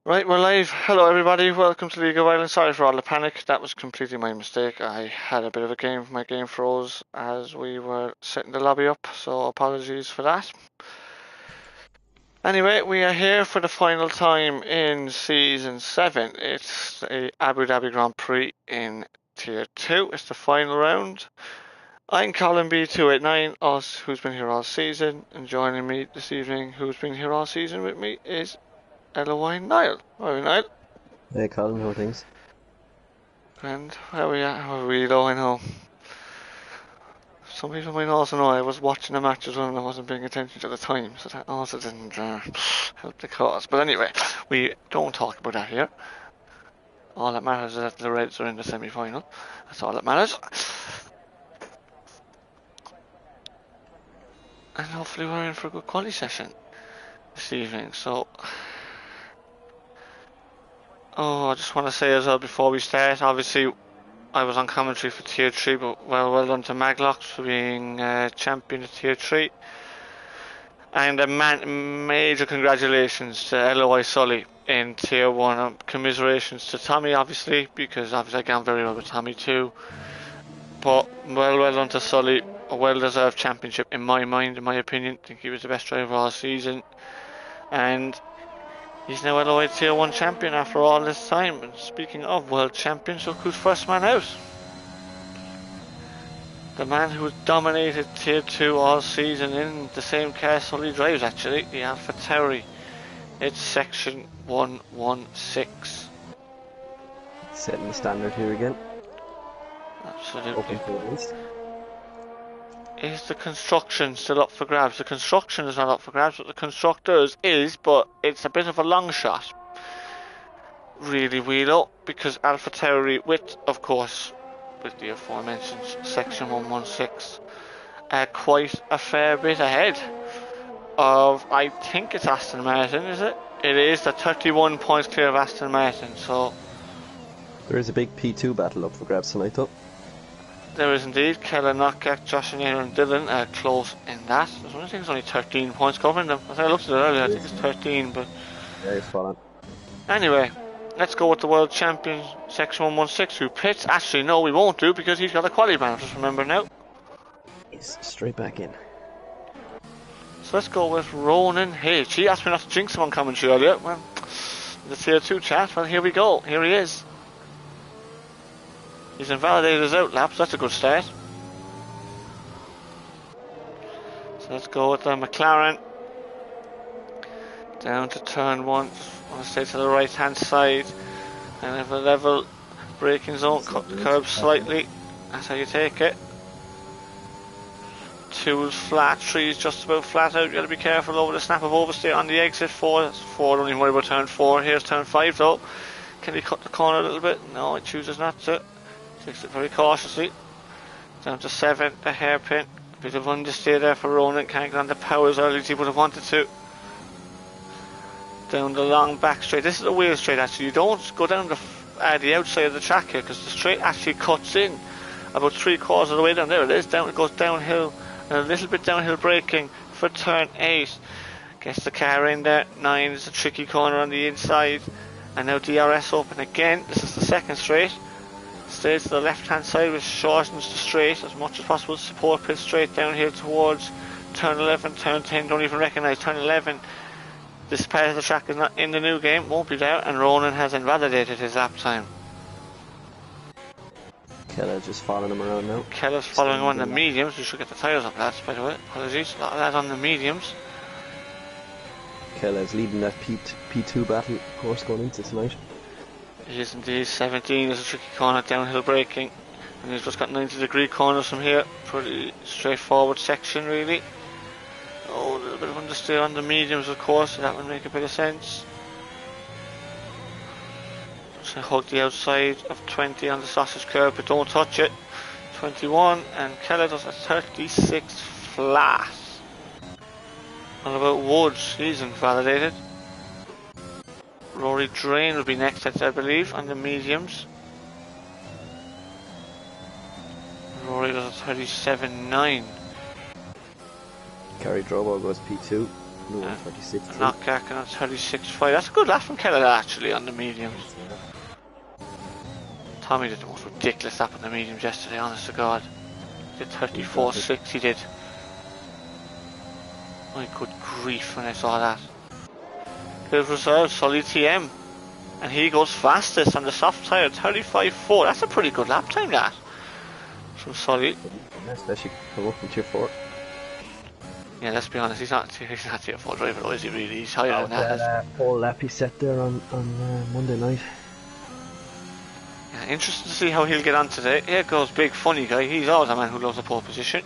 Right, we're live. Hello, everybody. Welcome to League of Ireland. Sorry for all the panic. That was completely my mistake. I had a bit of a game. My game froze as we were setting the lobby up, so apologies for that. Anyway, we are here for the final time in Season 7. It's the Abu Dhabi Grand Prix in Tier 2. It's the final round. I'm Colin B289, us who's been here all season, and joining me this evening, who's been here all season with me, is Eloy Niall. Hi, Niall. Hey Colin, how are things? And where we at? How are we though? I know. Some people might also know I was watching the matches when I wasn't paying attention to the time, so that also didn't help the cause. But anyway, we don't talk about that here. All that matters is that the Reds are in the semi-final. That's all that matters. And hopefully we're in for a good quality session this evening. So, I just want to say as well before we start, obviously I was on commentary for Tier 3, but well done to Maglock for being champion of Tier 3. And a major congratulations to LOI Sully in Tier 1. Commiserations to Tommy, obviously, because obviously I got very well with Tommy too. But well done to Sully. A well-deserved championship in my mind, in my opinion. I think he was the best driver all season. And he's now LOI Tier 1 champion after all this time. And speaking of world champions, look who's first man out. The man who dominated Tier 2 all season in the same car Sully drives, actually, the Alpha Tauri. It's section 116. Setting the standard here again. Absolutely. Open for at least. Is the construction still up for grabs? The construction is not up for grabs, but the constructors is, but it's a bit of a long shot. Really, Wheelo, because Alpha Tauri with, of course, with the aforementioned section 116, quite a fair bit ahead of, I think it's Aston Martin, is it? It is. The 31 points clear of Aston Martin, so There is a big P2 battle up for grabs tonight though. there is indeed. Kellen Knockett, Josh and Aaron Dillon are close in that. I think it's only 13 points covering them. I looked at it earlier, I think it's 13, but Yeah, you're spot on. anyway, let's go with the world champion section 116 who pits. Actually, no, we won't do because he's got a quality ban, just remember now. He's straight back in. So let's go with Ronan H. He asked me not to jinx him on commentary earlier. Well, the Tier 2 chat, well, here we go. Here he is. He's invalidated his outlap, so that's a good start. So let's go with the McLaren. Down to turn 1. I want to stay to the right hand side. And have a level braking zone. Cut the curb slightly. That's how you take it. 2 is flat, 3 is just about flat out. You got to be careful over the snap of oversteer on the exit. 4, don't even worry about turn 4. Here's turn 5 though. Can he cut the corner a little bit? No, he chooses not to. Takes it very cautiously. Down to 7, the hairpin. A bit of understeer there for Ronan. Can't get on the power as early as he would have wanted to. Down the long back straight. This is a weird straight actually. You don't go down the outside of the track here because the straight actually cuts in about 3/4 of the way down. There it is. Down it goes downhill. And a little bit downhill braking for turn 8. Gets the car in there. 9 is a tricky corner on the inside. And now DRS open again. This is the second straight. Stays to the left hand side, which shortens the straight as much as possible. Support pit straight down here towards turn 11, turn 10. Don't even recognise turn 11. This part of the track is not in the new game, won't be there, and Ronan has invalidated his lap time. Kella's just following him around now. Keller's following on the mediums. We should get the tyres up, lads, by the way. Apologies. A lot of that on the mediums. Kella's leading that P2 battle, of course, going into tonight. He is indeed. 17 is a tricky corner, downhill braking. And he's just got 90-degree corners from here. Pretty straightforward section, really. Oh, a little bit of understeer on the mediums, of course, so that would make a bit of sense. Just hug the outside of 20 on the sausage curb, but don't touch it. 21, and Keller does a 36 flat. What about Woods? He's invalidated. Rory Drain will be next, I believe, on the mediums. Rory does a 37.9. Gary Drobo goes P2. No, 36. Not Garkin on 36.5. That's a good lap from Keller actually on the mediums. Tommy did the most ridiculous lap on the mediums yesterday, honest to God. He did 34.6, he did. My good grief when I saw that. His reserve, Sully TM. And he goes fastest on the soft tyre, 35.4. That's a pretty good lap time, that. From Sully. Especially come up in tier 4. Yeah, let's be honest, he's not tier 4 driver, though, is he really? He's higher than that. Pole lap he set there on Monday night. Yeah, interesting to see how he'll get on today. Here goes big funny guy. He's always a man who loves a pole position.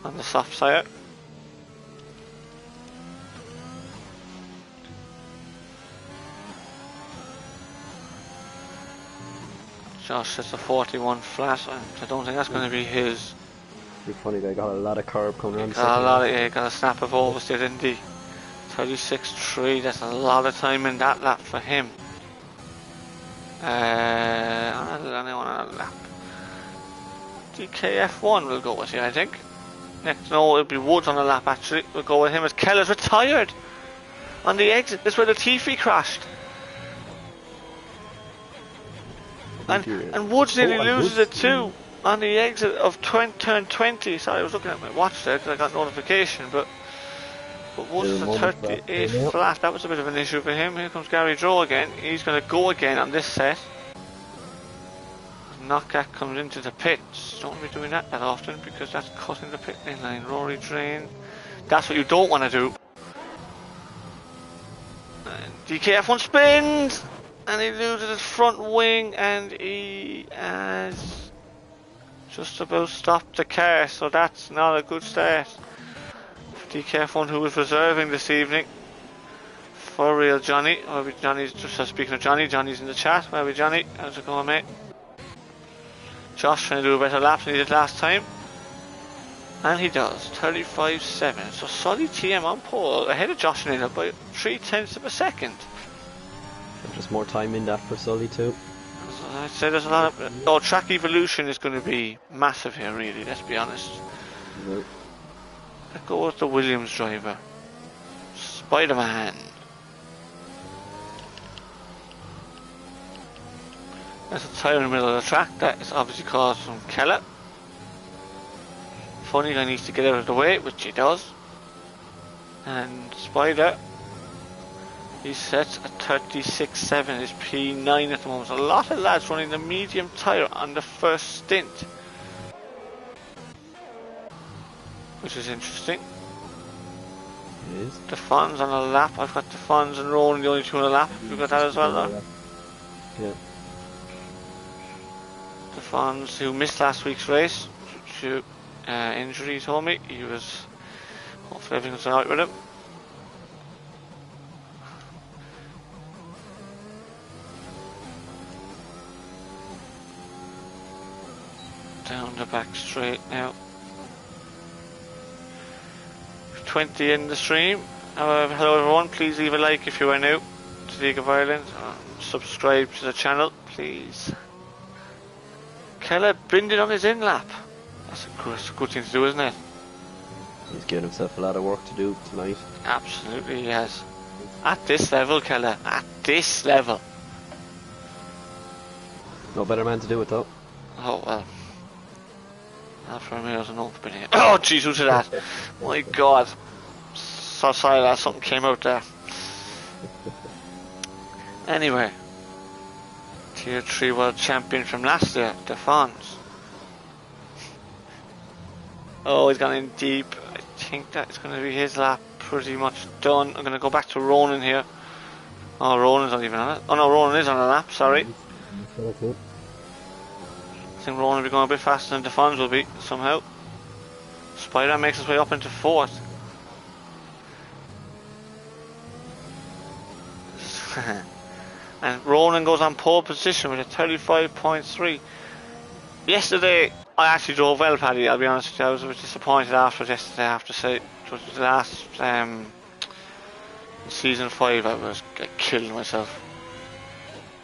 On the soft tyre. Josh sets a 41 flat, and I don't think that's going to be his. Big funny guy, got a lot of curb coming on. Got a snap of oversteer, didn't he? 36.3, that's a lot of time in that lap for him. Anyone on a lap? DKF1 will go with you, I think. Next, no, it'll be Woods on the lap actually. We'll go with him as Keller's retired on the exit. This is where the Tiffy crashed. And Woods nearly loses it too on the exit of turn 20. Sorry, I was looking at my watch there because I got notification, but Woods is a 38 flat. That was a bit of an issue for him. Here comes Gary Joe again. He's going to go again on this set. Knockack comes into the pits. Don't be doing that often because that's cutting the pit lane line. Rory drain. That's what you don't want to do. And DKF1 spins! And he loses his front wing and he has just about stopped the car, so that's not a good start for DKF1, who was reserving this evening. For real, Johnny. Johnny's just speaking of Johnny, Johnny's in the chat. Where are we, Johnny? How's it going, mate? Josh trying to do a better lap than he did last time. And he does, 35.7. So Sully TM on pole, ahead of Josh Naylor by 0.3 of a second. There's more time in that for Sully too. So I'd say there's a lot of... track evolution is going to be massive here, really, let's be honest. Nope. Let's go with the Williams driver. Spider-Man. There's a tyre in the middle of the track. That is obviously caused from Keller. Funny guy needs to get out of the way, which he does. And Spider, he sets a 36.7, is P9 at the moment. A lot of lads running the medium tyre on the first stint, which is interesting. It is. The Fonz on a lap. I've got the Fonz and Rowan, the only two on a lap. You've got that as well, though? Yeah. The Fonz, who missed last week's race due to injury, he told me. He was, hopefully everything's alright with him. Down the back straight now. 20 in the stream. Hello everyone, please leave a like if you are new to League of Ireland. Subscribe to the channel, please. Keller binded on his in lap. That's a good thing to do, isn't it? He's giving himself a lot of work to do tonight. Absolutely, he has. At this level, Keller. At this level. No better man to do it though. Oh well. Alfa Romeo's an open here. Oh jeez, who did that? My god. So sorry that something came out there. Anyway. Tier 3 world champion from last year, the Fonz. Oh, he's gone in deep. I think that's going to be his lap pretty much done. I'm going to go back to Ronan here. Oh, Ronan's not even on it. Oh no, Ronan is on a lap, sorry. I think Ronan will be going a bit faster than the Fonz will be, somehow. Spider makes his way up into 4th. And Ronan goes on pole position with a 35.3. Yesterday, I actually drove well, Paddy, I'll be honest with you. I was a bit disappointed after yesterday, I have to say. It was the last season 5, I killed myself.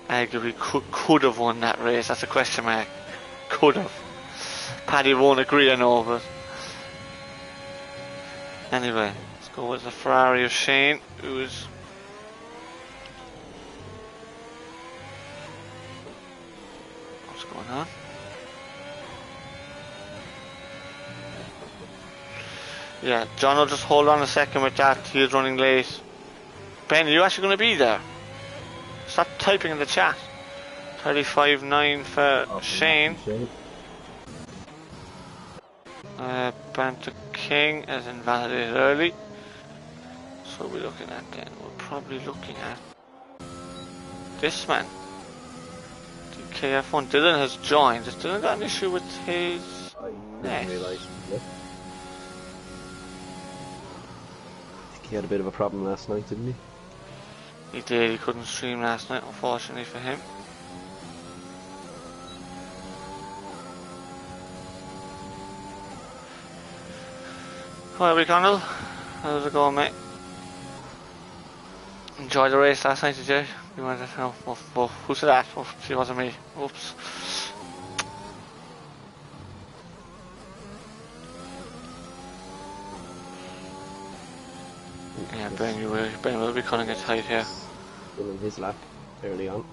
Arguably could have won that race, that's a question mark. Could have. Paddy won't agree, I know, but anyway, Go with the Ferrari of Shane, who is what's going on? Yeah, John will just hold on a second with that. He is running late. Ben, are you actually going to be there? Stop typing in the chat. 35.9 for Shane. Banter King is invalidated early. So we're looking at then, we're probably looking at this man. DKF1. Dylan has joined. Has Dylan got an issue with his neck? I think he had a bit of a problem last night, didn't he? He did, he couldn't stream last night, unfortunately for him. Well, Connell, how's it going, mate? Enjoyed the race last night, did you? You wanted to know? Oh, who said that? Oh, it wasn't me. Oops. Yeah, Ben will be cutting it tight here. In his lap early on.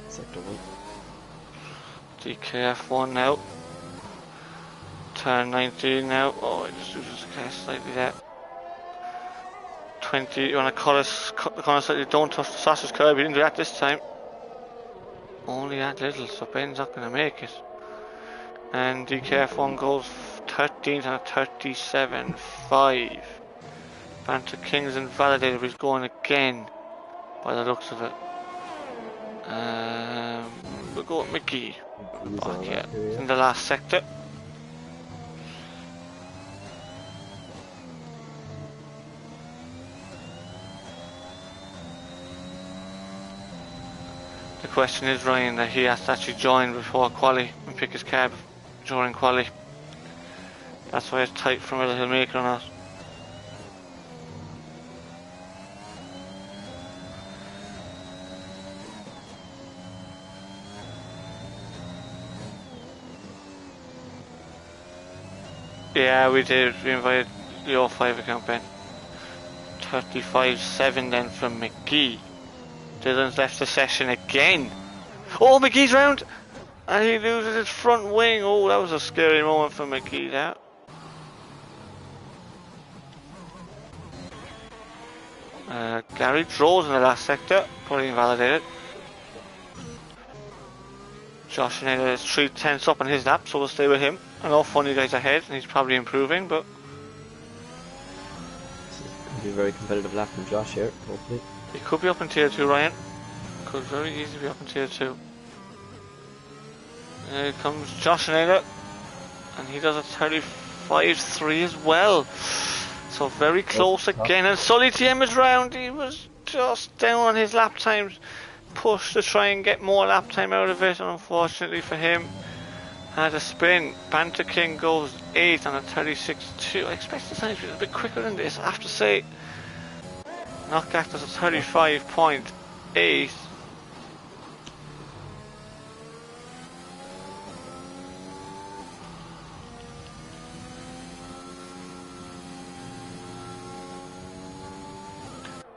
Sector 1. DKF1 now. Turn 19 now. Oh, I just loses the car slightly there. 20, you want to cut the corner slightly, don't touch the sausage curb. He didn't do that this time. Only that little, so Ben's not going to make it. And DKF1 goes 13th and a 37.5. Banter King's invalidated, but he's going again by the looks of it. We'll go with Mickey. Back here in the last sector. The question is, Ryan, that he has to actually join before quali and pick his cab during quali. That's why it's tight from whether he'll make it or not. Yeah, we did. We invited the O5 account, Ben. 35.7 then from McGee. Dylan's left the session again. Oh, McGee's round! And he loses his front wing. Oh, that was a scary moment for McGee there. Gary draws in the last sector. Probably invalidated. Josh Schneider is 3/10 up on his lap, so we'll stay with him. I know Funny Guy's ahead and he's probably improving, but Could be a very competitive lap from Josh here, hopefully. he could be up in tier 2, Ryan. Could very easily be up in tier 2. Here comes Josh Schneider, and he does a 35.3 as well. So very close again, and Sully TM is round. He was just down on his lap times. Push to try and get more lap time out of it, and unfortunately for him, had a spin. Banter King goes 8th on a 36.2. I expect the time to be a bit quicker than this. I have to say, Knockback does a 35.8.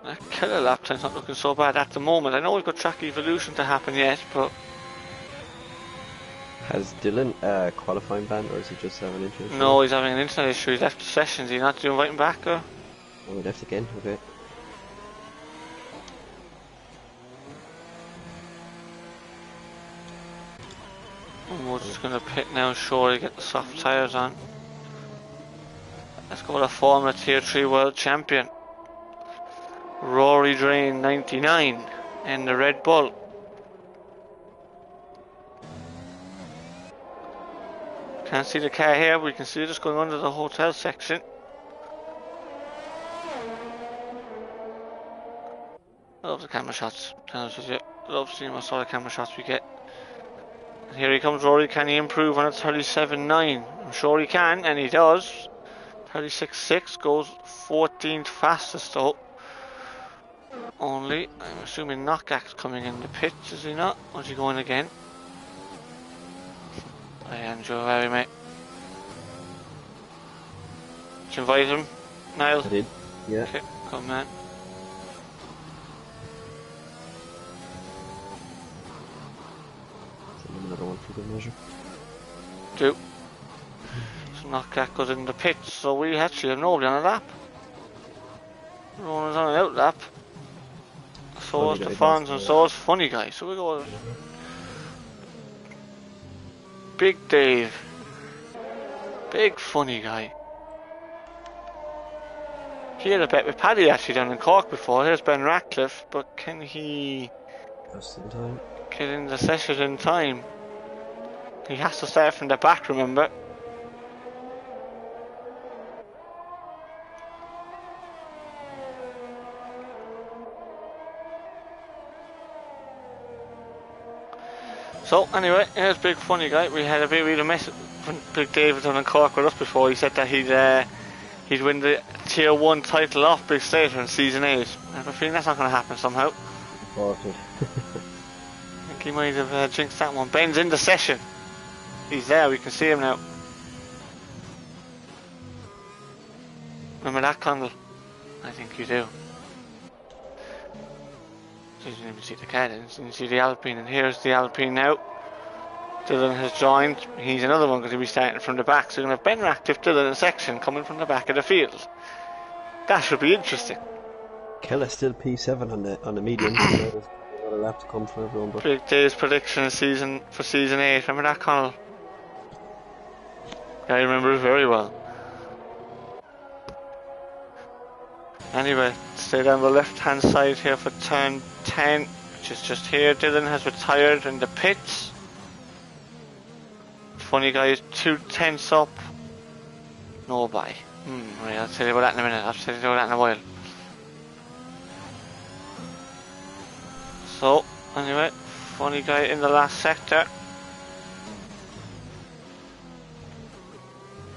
That killer lap time's not looking so bad at the moment. I know we've got track evolution to happen yet, but Has Dylan qualifying ban, or is he just having an internet? no, he's having an internet issue. He's left the sessions. He's not doing inviting back, or? Oh, he left again, okay. We're just going to pit now, sure, to get the soft tyres on. Let's go to Formula Tier 3 World Champion. Rory Drain 99 in the Red Bull. Can't see the car here, but we can see it just going under the hotel section. I love the camera shots, to be honest with you. I love seeing what sort of camera shots we get. And here he comes, Rory. Can he improve on a 37.9? I'm sure he can, and he does. 36.6 goes 14th fastest though. Only, I'm assuming Knockback's coming in the pits, is he not? Or is he going again? I am Joe Harry, mate. Let's invite him. Niall? I did. Yeah. Okay, come man. Another one for good measure. Do. So Knockback goes in the pits, so we actually have nobody on a lap. Ronan's on an out lap. So is the Fonz and so is Funny Guy. So we go Big Dave. Big Funny Guy. He had a bet with Paddy actually down in Cork before. Here's Ben Ratcliffe, but can he Just in time. get in the session in time? He has to start from the back, remember? So anyway, here's Big Funny Guy. We had a bit of a mess when Big Dave was on in Cork with us before. He said that he'd win the Tier 1 title off Big Slater in Season 8. I have a feeling that's not going to happen somehow. I think he might have jinxed that one. Ben's in the session. He's there, we can see him now. Remember that, Condell? I think you do. You didn't even see the car, didn't see the Alpine, and here's the Alpine now. Dylan has joined. He's another one going to be starting from the back, so we're going to have Ben Ratcliffe, Dylan in section coming from the back of the field. That should be interesting. Keller still P7 on the medium. So another lap to come for everyone. But Big Dave's prediction for season 8. Remember that, Connell? I remember it very well. Anyway, stay down the left hand side here for turn 10, which is just here. Dylan has retired in the pits. Funny Guy is 2 tenths up. No bye. Right, I'll tell you about that in a minute. I'll tell you about that in a while. So, anyway, Funny Guy in the last sector.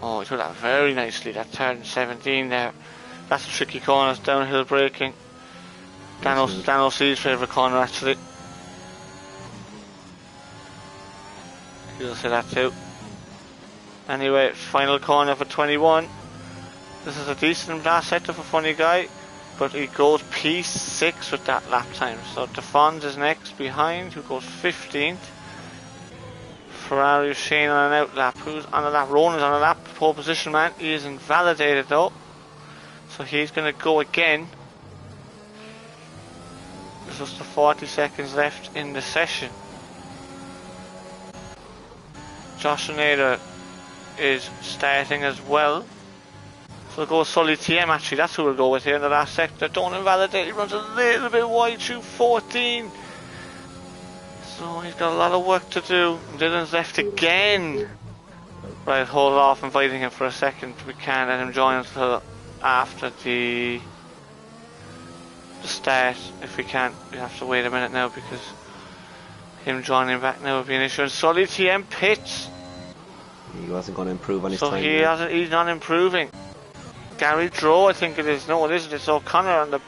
Oh, he took that very nicely, that turn 17 there. That's a tricky corner, it's downhill braking. Dan O'C's favourite corner actually. He'll say that too. Anyway, final corner for 21. This is a decent last sector for Funny Guy, but he goes P6 with that lap time. So DeFons is next behind, who goes 15th. Ferrari Shane on an out lap. Who's on a lap? Ronan's on a lap. Pole position man. He is invalidated though. So he's going to go again. There's just 40 seconds left in the session. Josh Nader is starting as well. So we'll go Sully TM actually. That's who we'll go with here in the last sector. Don't invalidate. He runs a little bit wide through 14. So he's got a lot of work to do. Dylan's left again. Right, hold off inviting him for a second. We can't let him join until after the start. If we can't, we have to wait a minute now because him joining back now would be an issue. And Sully TM pits. he wasn't going to improve on his So time. he's not improving. Gary Drow, I think it is. No, it isn't. It's O'Connor on the.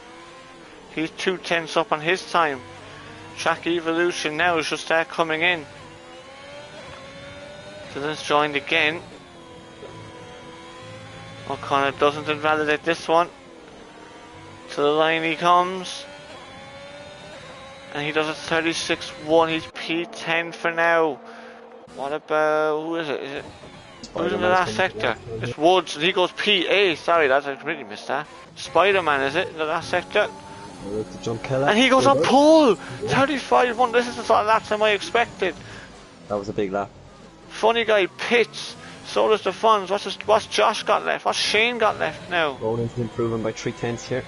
He's 2 tenths up on his time. Track Evolution now should start coming in. Dylan's joined again. O'Connor doesn't invalidate this one. To the line he comes. And he does a 36.1. He's P10 for now. What about... who is it? Is it... who's in the last sector? It's Woods, and he goes P8. Sorry, lads, I completely missed that. Spider-Man, is it? In the last sector? To jump Keller. And he goes on pole! 35.1. This is the sort of lap time I expected. That was a big lap. Funny Guy pits. So does the Fonz. What's Josh got left? What's Shane got left now? Ronan's improving by 3 tenths here.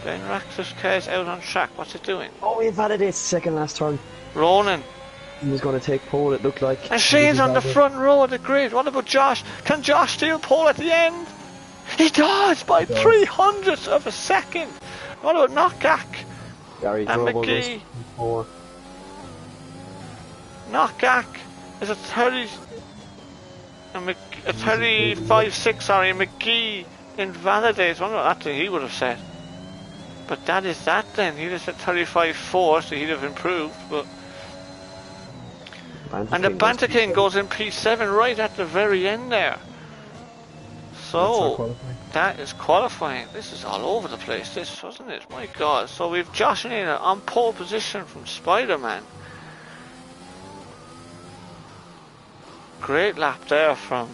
Ben Ratcliffe's car's out on track. What's it doing? Oh, he invalidates second last turn. Ronan. He was going to take pole, it looked like. And Shane's on the front row of the grid. What about Josh? Can Josh steal pole at the end? He does by 300ths of a second. What about Knockback? Gary And Drobo McGee. goes Knockback is a 30. A 35.6, sorry. McGee invalidates. I wonder what that he would have said. But that is that then. He'd have said 35.4, so he'd have improved. But and the Banter King goes in P7 right at the very end there. our So, qualifying. that is qualifying. This is all over the place, this, wasn't it? My God. So we've Josh Nina on pole position from Spider-Man. Great lap there from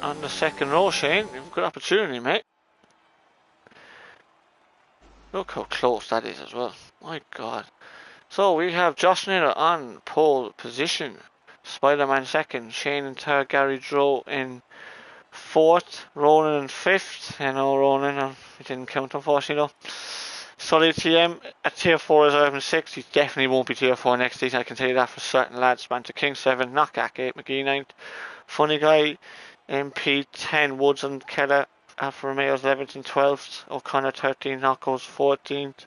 on the second row, Shane. You've a good opportunity, mate. Look how close that is as well. My God. So we have Josh Nina on pole position. Spider-Man second. Shane in third. Gary Drow in fourth. Ronan in fifth. I know Ronan, he didn't count unfortunately though. Solid TM at tier 4 is 11-6. He definitely won't be tier 4 next season, I can tell you that for certain, lads. Banter King 7, Knockback 8, McGee 9th. Funny Guy, MP 10, Woods and Keller, Alfa Romeo's 11th and 12th. O'Connor 13, Knockos 14th.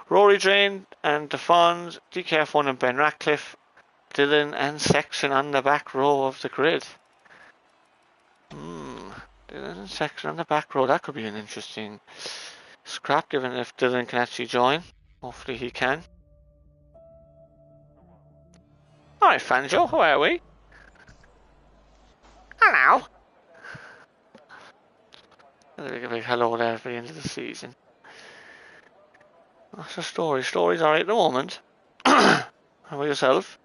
Rory Drain and DeFons, DKF1 and Ben Ratcliffe. Dylan and Section on the back row of the grid. Dylan and Section on the back row, that could be an interesting scrap, given if Dylan can actually join. Hopefully he can. Alright, Fanjo, how are we? Hello! A big hello there for the end of the season. That's the story. Story's alright at the moment. How about yourself?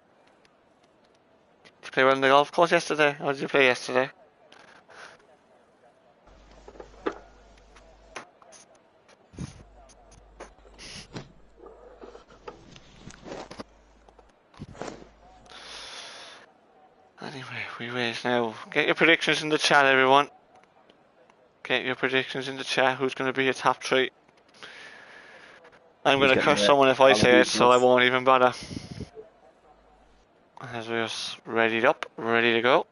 Did you play well on the golf course yesterday? How did you play yesterday? Anyway, we race now. Get your predictions in the chat, everyone. Get your predictions in the chat. Who's going to be your top 3? I'm going to curse someone if I say it, so I won't even bother. As we're readied up, ready to go.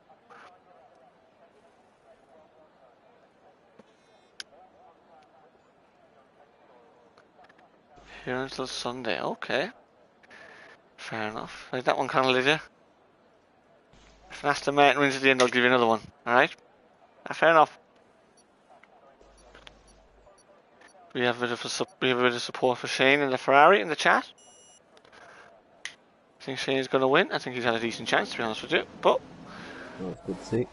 Here until Sunday, okay. Fair enough. Like that one kind of did you? If an Aston Martin wins at the end, I'll give you another one. Alright? Fair enough. We have a bit of support for Shane in the Ferrari in the chat. I think Shane's going to win. I think he's had a decent chance, to be honest with you. But That's good to see.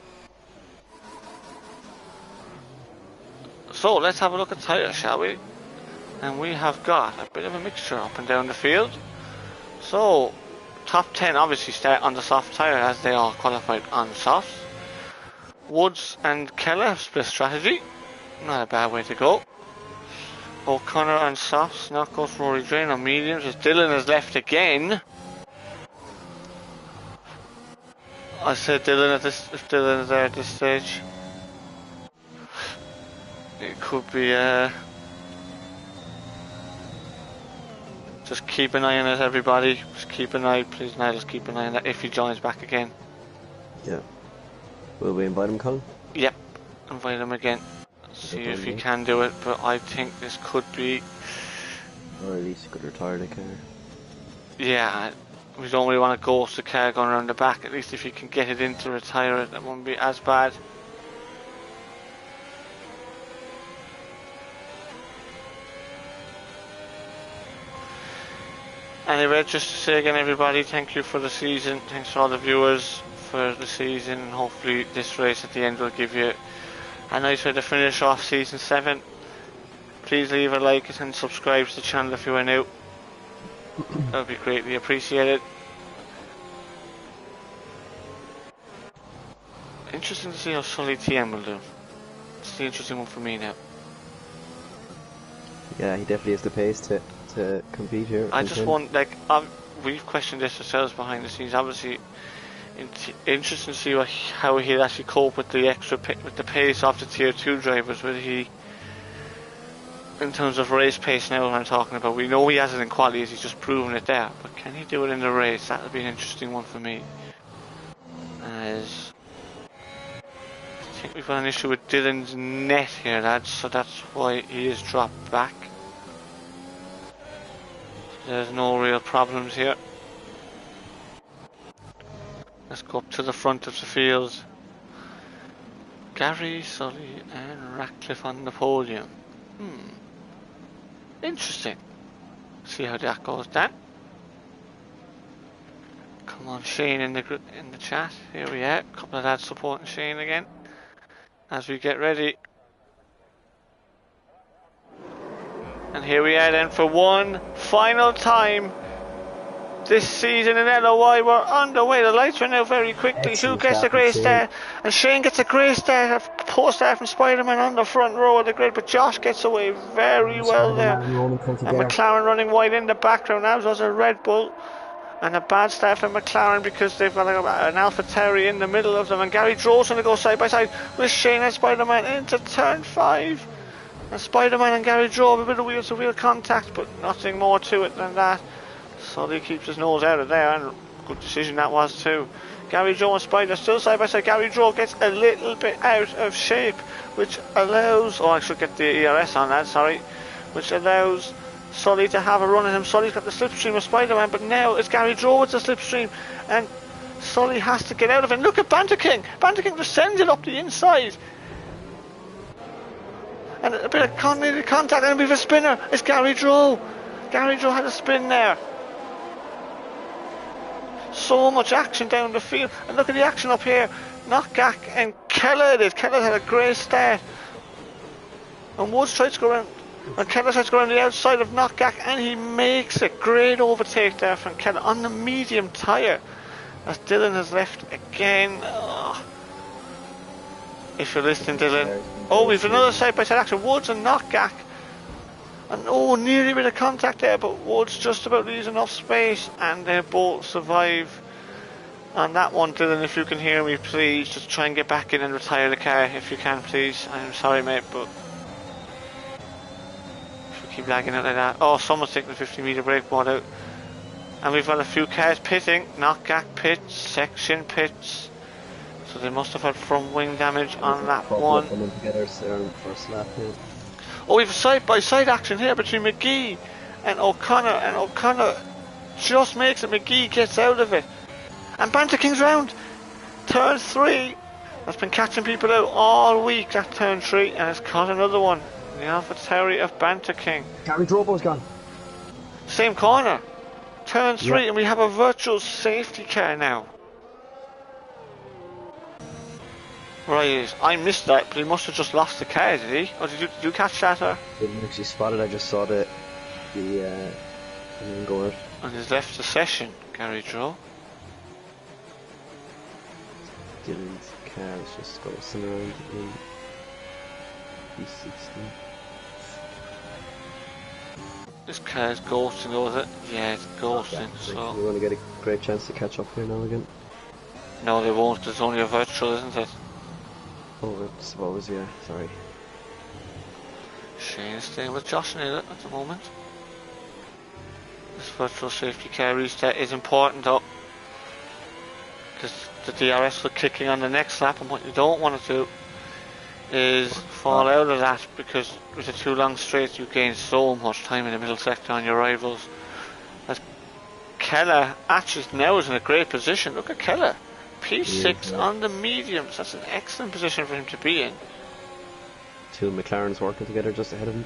so let's have a look at tyres, shall we? And we have got a bit of a mixture up and down the field. So top 10 obviously start on the soft tyre, as they all qualified on softs. Woods and Keller have split strategy. Not a bad way to go. O'Connor on softs, Knockos, Rory Drain on mediums, as Dylan has left again. I said Dylan if Dylan is there at this stage. It could be just keep an eye on it, everybody. Just keep an eye, please now just keep an eye on that if he joins back again. Yeah. Will we invite him, Colin? Yep, invite him again. See if he can do it, but I think this could be... Or at least he could retire the car. Yeah, we don't really want to ghost the car going around the back. At least if he can get it in to retire it, that won't be as bad. Anyway, just to say again, everybody, thank you for the season. Thanks to all the viewers for the season. And hopefully this race at the end will give you a nice way to finish off season 7. Please leave a like and subscribe to the channel if you are new. That would be greatly appreciated. Interesting to see how Sully TM will do. It's the interesting one for me now. Yeah, he definitely has the pace to compete here. I just want, like, we've questioned this ourselves behind the scenes. Obviously, interesting to see how he'll actually cope with the with the pace of the tier 2 drivers. Will he, in terms of race pace now, I'm talking about. We know he has it in qualities, he's just proven it there. But can he do it in the race? That'll be an interesting one for me. As I think we've got an issue with Dylan's net here, lads, so that's why he is dropped back. There's no real problems here. Let's go up to the front of the field. Gary, Sully and Ratcliffe on the podium. Interesting. See how that goes down. Come on, Shane in the chat. Here we are. A couple of lads supporting Shane again. as we get ready. And here we are then for one final time this season in LOI. We're underway. The lights run out very quickly. Excellent Who gets a start from great Shane. start? And Shane gets a great start. A post start from Spider-Man on the front row of the grid, but Josh gets away very well there. Spider-Man, Ronan come And together. McLaren running wide in the background, as was a Red Bull. And a bad start for McLaren because they've got an AlphaTauri in the middle of them. And Gary Dro's going to go side by side with Shane and Spider-Man into turn 5. And Spider-Man and Gary Dro have a bit of wheel-to-wheel contact, but nothing more to it than that. Sully keeps his nose out of there, and good decision that was too. Gary Dro and Spider still side by side. Gary Dro gets a little bit out of shape, which allows... Oh, I should get the ERS on that, sorry. Which allows Sully to have a run at him. Sully's got the slipstream of Spider-Man, but now it's Gary Dro with the slipstream, and Sully has to get out of it. Look at Banter King! Banter King just sends it up the inside. And a bit of contact, and a bit of a spinner. It's Gary Dro. Gary Dro had a spin there. So much action down the field. And look at the action up here. Knockback and Keller did. Keller had a great start. And Woods tried to go around. And Keller tried to go around the outside of Knockback, and he makes a great overtake there from Keller on the medium tyre. As Dylan has left again. Oh. If you're listening, Dylan. Oh, we've another side-by-side action. Woods and Knockback. And oh, nearly a bit of contact there, but Woods just about leaves enough space, and they both survive. On that one, Dylan, if you can hear me, please just try and get back in and retire the car if you can, please. I'm sorry, mate, but if you keep lagging out like that. Oh, someone's taking the 50-metre brake board out. And we've got a few cars pitting. Knockback pits, section pits. So they must have had front wing damage on that one. Oh, we have side-by-side action here between McGee and O'Connor, and O'Connor just makes it. McGee gets out of it. And Banter King's round. Turn 3. That's been catching people out all week, that turn 3, and it's caught another one. The AlphaTauri of Banter King. Gary Drobo's gone. Same corner. Turn 3, and we have a virtual safety car now. Right, I missed that, but he must have just lost the car, did he? Or did you catch that, or? Didn't actually spot it, I just saw the go out. And he's left the session, Gary Dro. Dylan's car is just ghosting around in P16. This car is ghosting, though, is it? Yeah, it's ghosting, so... We're going to get a great chance to catch up here now again. No, they won't, there's only a virtual, isn't it? Oh, I suppose, yeah, sorry. Shane is staying with Josh Naylor at the moment. This virtual safety car restart is important though, because the DRS will kick in on the next lap, and what you don't want to do is fall out of that, because with the 2 long straights you gain so much time in the middle sector on your rivals. As Keller actually now is in a great position. Look at Keller. P6 on the mediums. That's an excellent position for him to be in. 2 McLarens working together just ahead of him.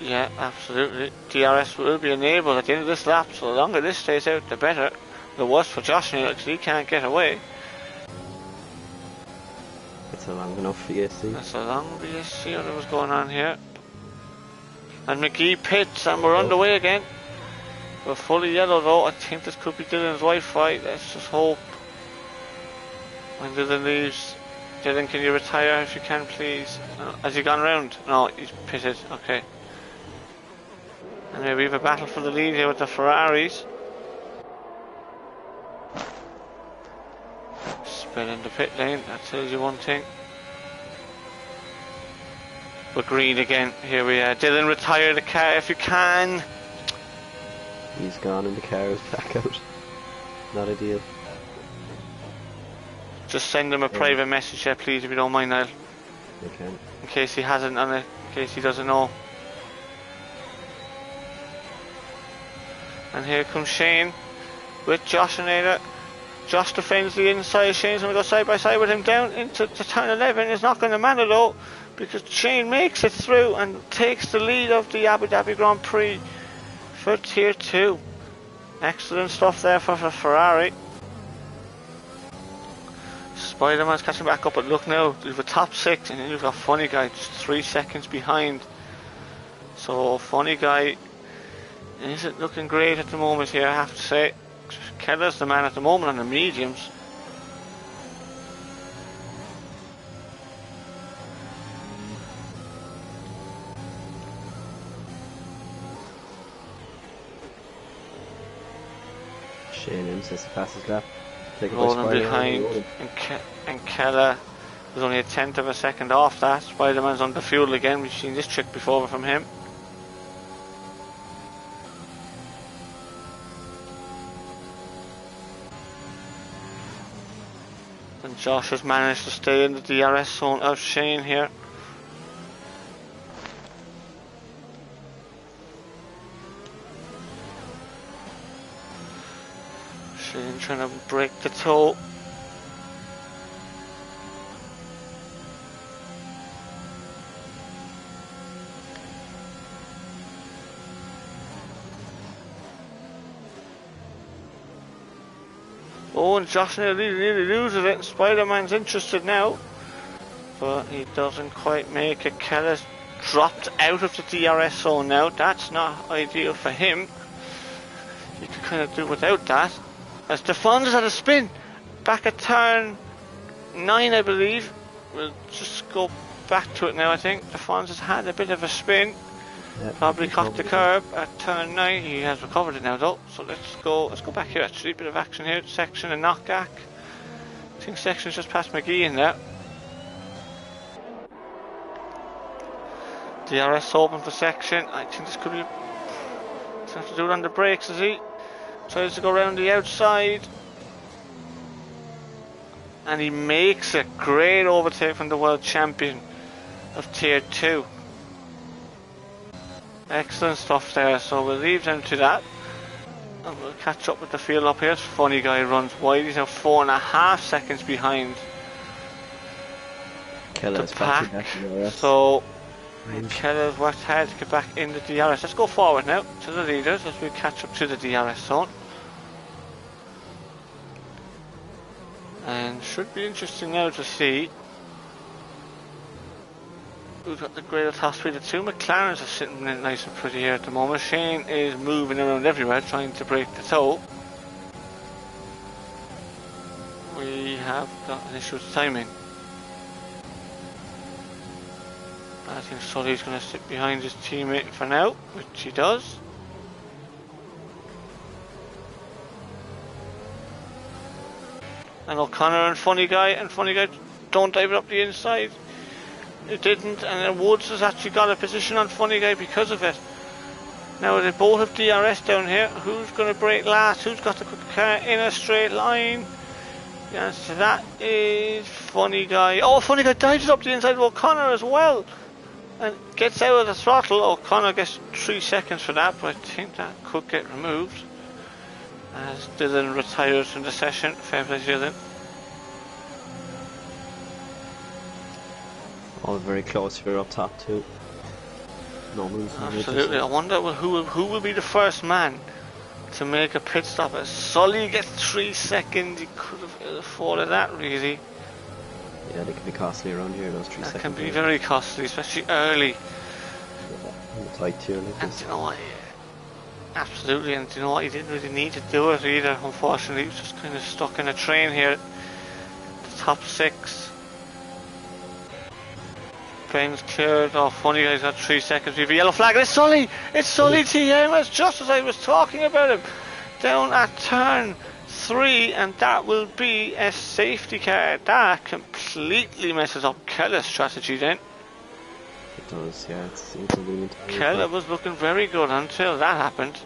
Yeah, absolutely. DRS will be enabled at the end of this lap, so the longer this stays out, the better. The worse for Josh Naylor, because he can't get away. That's a long enough VSC. That's a long VSC, what was going on here. And McGee pits, and we're underway again. We're fully yellow though. I think this could be Dylan's Wi-Fi. Let's just hope. When Dylan leaves, Dylan, can you retire if you can, please? Has he gone round? No, he's pitted. Okay. And maybe we have a battle for the lead here with the Ferraris. Spin in the pit lane, that tells you one thing. We're green again. Here we are. Dylan, retire the car if you can. He's gone and the car is back out. Not ideal. Just send him a private message there, please, if you don't mind, Niall. Okay. In case he hasn't on it, in case he doesn't know. And here comes Shane with Josh and Ada. Josh defends the inside. Shane's going to go side by side with him down into turn 11. It's not going to matter though, because Shane makes it through and takes the lead of the Abu Dhabi Grand Prix for Tier 2. Excellent stuff there for Ferrari. Spider-Man's catching back up, but look now, you've a top 6 and then you've got Funny Guy just 3 seconds behind. So Funny Guy isn't looking great at the moment here, I have to say. Keller's the man at the moment on the mediums. Shane in says the fastest lap. Rolling behind, and Keller was only a 1/10 of a second off that. Spider-Man's under fuel again, we've seen this trick before from him. And Josh has managed to stay in the DRS zone of Shane here. Shane trying to break the toe. Oh, and Josh nearly loses it. Spider-Man's interested now, but he doesn't quite make it. Keller's dropped out of the DRS zone now. That's not ideal for him. He could kind of do without that. As Stefan's had a spin back at turn 9, I believe. We'll just go back to it now. I think Stefan's has had a bit of a spin. Yep, probably caught the curb at turn 9. He has recovered it now though. So let's go back here actually. Bit of action here. Section and knockback. I think section's just past McGee in there. DRS open for section. I think this could be. He's have to do it on the brakes, is he? Tries to go around the outside. And he makes a great overtake from the world champion of tier 2. Excellent stuff there, so we'll leave them to that. And we'll catch up with the field up here. Funny Guy runs wide, he's now 4.5 seconds behind Keller's the pack. So Keller's worked hard to get back in the DRS. Let's go forward now to the leaders as we catch up to the DRS zone. And should be interesting now to see who's got the greater top speed. The two McLarens are sitting in nice and pretty here at the moment. Shane is moving around everywhere trying to break the toe. We have got an issue with timing. I think Sully's going to sit behind his teammate for now, which he does. And O'Connor and Funny Guy don't dive it up the inside. It didn't, and then Woods has actually got a position on Funny Guy because of it. Now they both have DRS down here. Who's going to break last? Who's got the quick car in a straight line? The answer to that is Funny Guy. Oh, Funny Guy dives up the inside of O'Connor as well. And gets out of the throttle. O'Connor gets 3 seconds for that, but I think that could get removed. As Dylan retires from the session. Fair play to Dylan. All very close here up top too. No moves. Absolutely. I wonder who will be the first man to make a pit stop. As Sully gets 3 seconds, he could have afforded that really. Yeah, they can be costly around here, those 3 seconds. That can be very costly, especially early. Yeah, in the tight tier like and this. you know what? Absolutely, and you know what? He didn't really need to do it either, unfortunately. He was just kind of stuck in a train here. The top 6. Train's cleared. Oh, Funny Guy's got 3 seconds. We have a yellow flag. It's Sully! It's Sully TM, it's just as I was talking about him. Down at turn 3, and that will be a safety car. That completely messes up Keller's strategy then. It does, yeah. It's inconvenient. Keller was looking very good until that happened.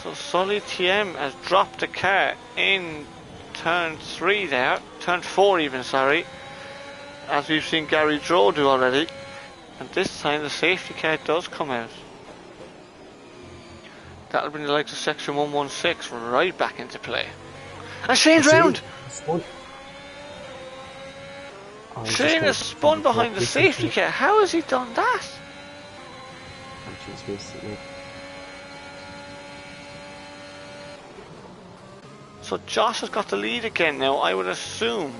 So Sully TM has dropped the car in turn 3 there. Turn 4 even, sorry. As we've seen Gary Drow do already. And this time the safety car does come out. That'll bring the likes of section 116 right back into play. And Shane's round! Shane has spun behind the safety car. How has he done that? So Josh has got the lead again now. I would assume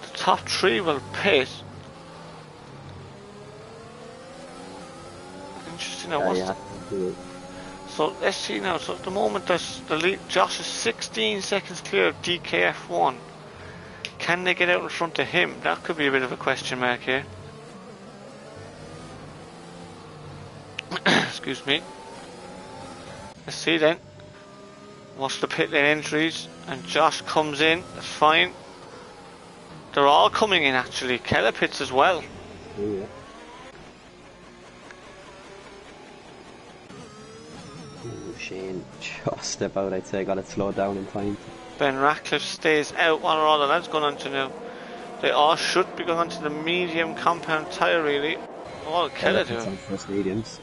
the top three will pit. Interesting. Now, so let's see now. So at the moment, there's the lead. Josh is 16 seconds clear of DKF1. Can they get out in front of him? That could be a bit of a question mark here. Excuse me. Let's see then. Watch the pit lane entries, and Josh comes in. That's fine. They're all coming in actually. Keller pits as well. Oh, yeah. Oh, Shane just step out, I'd say. Got it slowed down in time. Ben Ratcliffe stays out. What are all the lads going on to now? They all should be going on to the medium compound tyre really. What Keller do? First mediums.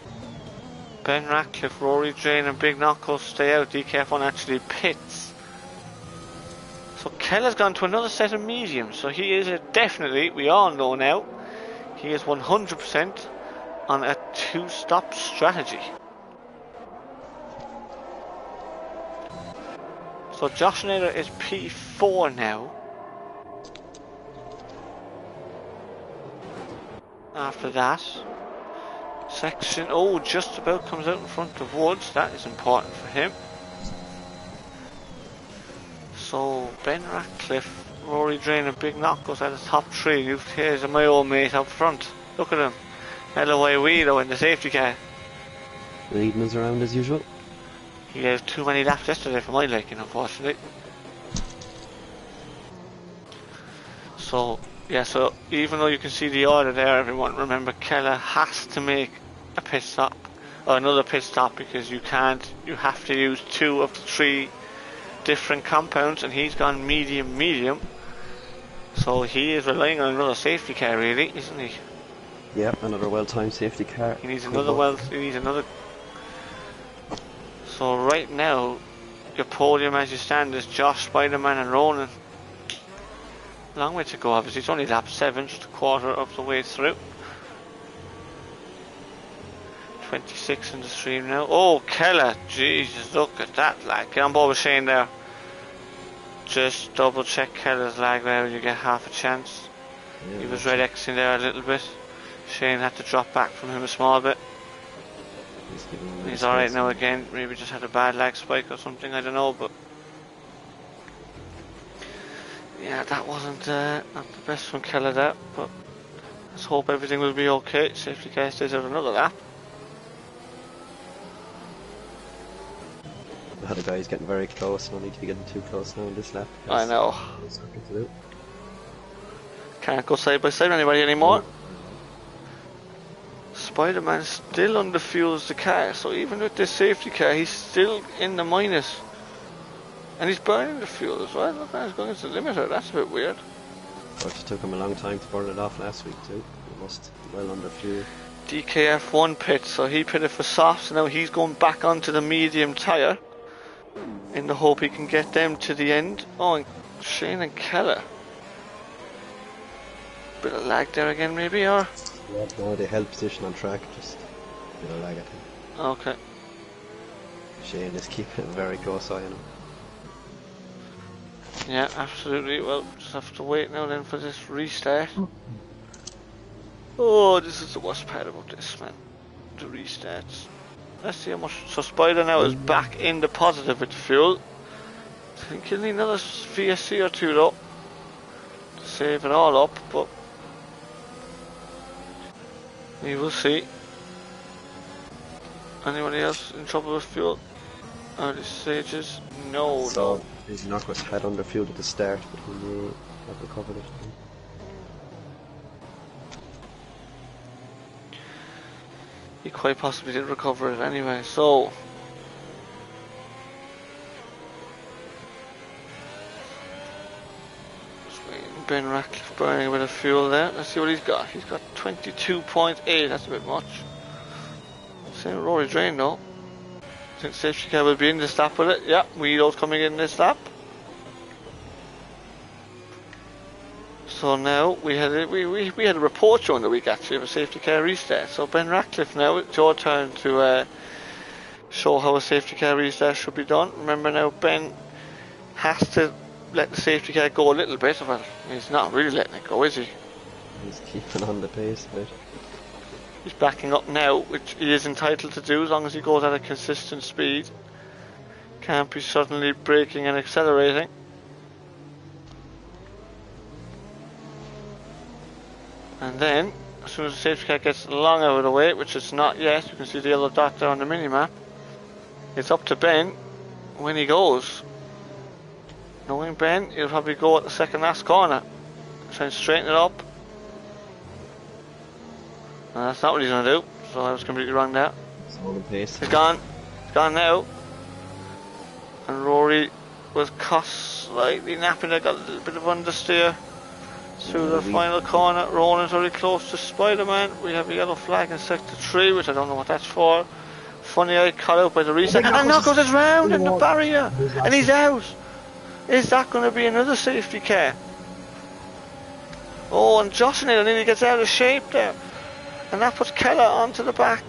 Ben Ratcliffe, Rory Drain and Big Knuckles stay out. DKF1 actually pits. So Keller's gone to another set of mediums. So he is definitely, we all know now, he is 100% on a two-stop strategy. So Josh Naylor is P4 now. After that, section, oh, just about comes out in front of Woods. That is important for him. So Ben Ratcliffe, Rory Drain and Big Knuckles are the top three. Here's my old mate up front. Look at him. LOA Wheelo in the safety car. Leading us around as usual. He gave too many laps yesterday for my liking, unfortunately. So, yeah, so even though you can see the order there, everyone, remember Keller has to make a pit stop, or another pit stop, because you have to use two of the three different compounds, and he's gone medium. So he is relying on another safety car, really, isn't he? Yeah, another well-timed safety car. He needs another. So right now, your podium as you stand is Josh, Spider-Man and Ronan. Long way to go, obviously. It's only lap 7, just a quarter of the way through. 26 in the stream now. Oh, Keller, Jesus, look at that lag. Get on board with Shane there. Just double check Keller's lag there when you get half a chance. Yeah, he was red Xing there a little bit. Shane had to drop back from him a small bit. He's alright now again. Maybe just had a bad lag spike or something, I don't know, but yeah, that wasn't not the best from Keller there, but let's hope everything will be okay. Safety car stays out another lap. The guy's getting very close. No need to be getting too close now in this lap. I know. Can't go side by side with anybody anymore. Spider-Man still underfuels the car, so even with this safety car, he's still in the minus. And he's burning the fuel as well. Look, he's going into the limiter. That's a bit weird. But it took him a long time to burn it off last week too. He must well under fuel. DKF1 pit, so he pitted for softs, so now he's going back onto the medium tyre in the hope he can get them to the end. Oh, and Shane and Keller. Bit of lag there again, maybe, or? Yeah, no, they held position on track, just a bit of lag, I think. Okay. Shane is keeping a very close eye on him. Yeah, absolutely. Well, just have to wait now then for this restart. Oh, this is the worst part about this, man. The restarts. Let's see how much. So Spider now is back in the positive with the fuel. I think he'll need another VSC or two though to save it all up, but we will see. Anybody else in trouble with fuel? Early stages? No, so he's not going to head under fuel at the start, but he may have recovered it. He quite possibly did recover it anyway, so Ben Ratcliffe burning a bit of fuel there. Let's see what he's got. He's got 22.8, that's a bit much. Same Rory Drain though. I think safety car will be in this lap with it. Yeah, Wheelo's coming in this lap. So now we had a report during the week actually of a safety car restart. So Ben Ratcliffe, now it's your turn to show how a safety car restart should be done. Remember now, Ben has to let the safety car go a little bit. Well, he's not really letting it go, is he? He's keeping on the pace a bit. He's backing up now, which he is entitled to do as long as he goes at a consistent speed. Can't be suddenly braking and accelerating. And then, as soon as the safety car gets long out of the way, which it's not yet, you can see the yellow dot there on the minimap, it's up to Ben when he goes. Knowing Ben, he'll probably go at the second last corner. Try and straighten it up. And that's not what he's going to do, so I was completely wrong there. It's all in pace. He's gone. He's gone now. And Rory was caught slightly napping. I got a little bit of understeer through the final corner. Ronan's very close to Spider-Man. We have a yellow flag in sector 3, which I don't know what that's for. Funny eye caught out by the reset. And Knuckles is round in the barrier. And he's out. Is that going to be another safety car? Oh, and Jocelyn nearly gets out of shape there. And that puts Keller onto the back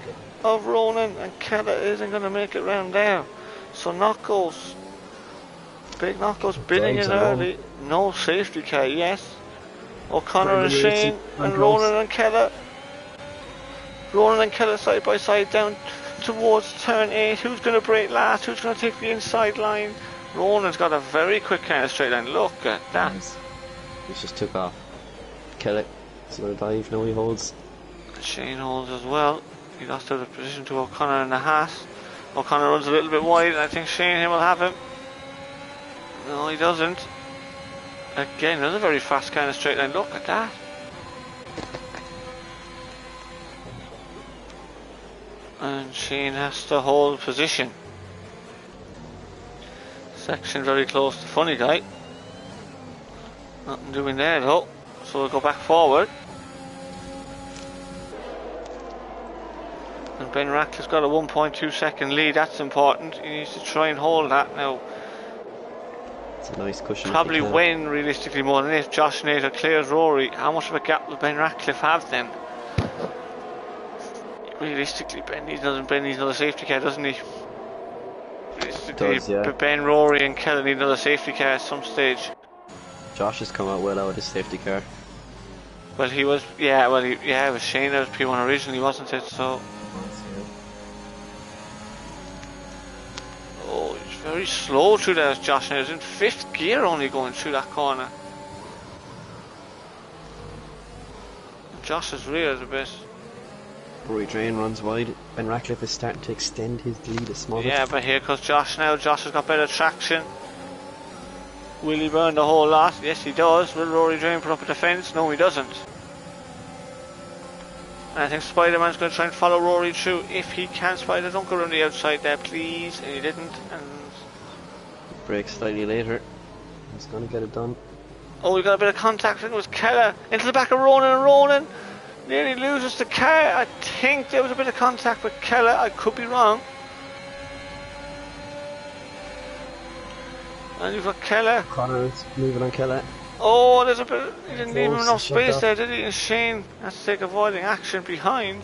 of Ronan. And Keller isn't going to make it round there. So Knuckles. Big Knuckles bidding it early. No safety car, yes. O'Connor and Shane and Ronan and Keller. Ronan and Keller side by side down towards turn 8. Who's going to break last? Who's going to take the inside line? Ronan's got a very quick kind of straight line. Look at that. He just took off. Keller is going to dive. Now he holds. Shane holds as well. He lost out of position to O'Connor in the Haas. O'Connor runs a little bit wide. I think Shane will have him. No, he doesn't. Again, another very fast kind of straight line. Look at that. And Shane has to hold position. Section very close to Funny Guy. Nothing doing there though. So we'll go back forward. And Ben Ratcliffe's got a 1.2 second lead. That's important. He needs to try and hold that now. It's a nice cushion. Probably when, realistically, more than if Josh Nader clears Rory. How much of a gap will Ben Ratcliffe have then? Realistically, Ben needs another safety car, doesn't he? Realistically, Does, yeah. Ben, Rory and Keller need another safety car at some stage. Josh has come out well out of his safety car. Well, he was, it was Shane that was P1 originally, wasn't it? So. Oh, he's very slow through there, Josh. Now he's in 5th gear only going through that corner. Josh has reared a bit. Rory Drain runs wide. Ben Ratcliffe is starting to extend his lead a small bit. Yeah, but here comes Josh now. Josh has got better traction. Will he burn the whole lot? Yes, he does. Will Rory Drain put up a defence? No, he doesn't. And I think Spider-Man's going to try and follow Rory through if he can. Spider, don't go around the outside there, please. And he didn't. And brakes slightly later. He's going to get it done. oh, we got a bit of contact. I think it was Keller into the back of Ronan, and Ronan nearly loses the car. I think there was a bit of contact with Keller. I could be wrong. And you've got Keller. Connor's moving on Keller. Oh, there's a bit. He didn't leave him enough space there, did he? And Shane has to take avoiding action behind.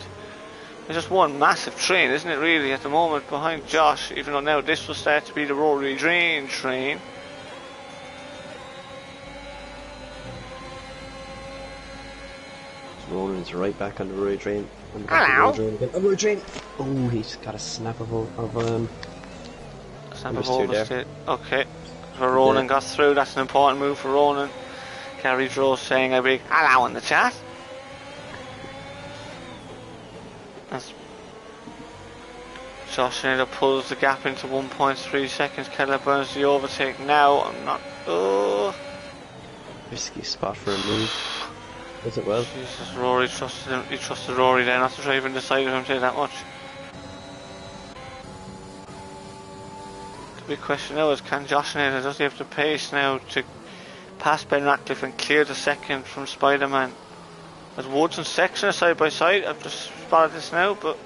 It's just one massive train, isn't it, really, at the moment, behind Josh, even though now this will start to be the Rory Drain train. Ronan's right back on the Rory Drain. Hello. Rory Drain. Oh, he's got a snap of Snap of oversteer. Okay. So Ronan got through. That's an important move for Ronan. Gary Drow saying a big hello in the chat. That's Josh Nader pulls the gap into 1.3 seconds. Keller burns the overtake now. I'm not. Risky spot for a move. Does it well? Jesus, Rory trusted him. He trusted Rory there not to try even decide him to say that much. The big question now is, can Josh Nader, does he have the pace now to pass Ben Ratcliffe and clear the second from Spider-Man? As Woods and Sexton are side by side. I've just spotted this now, but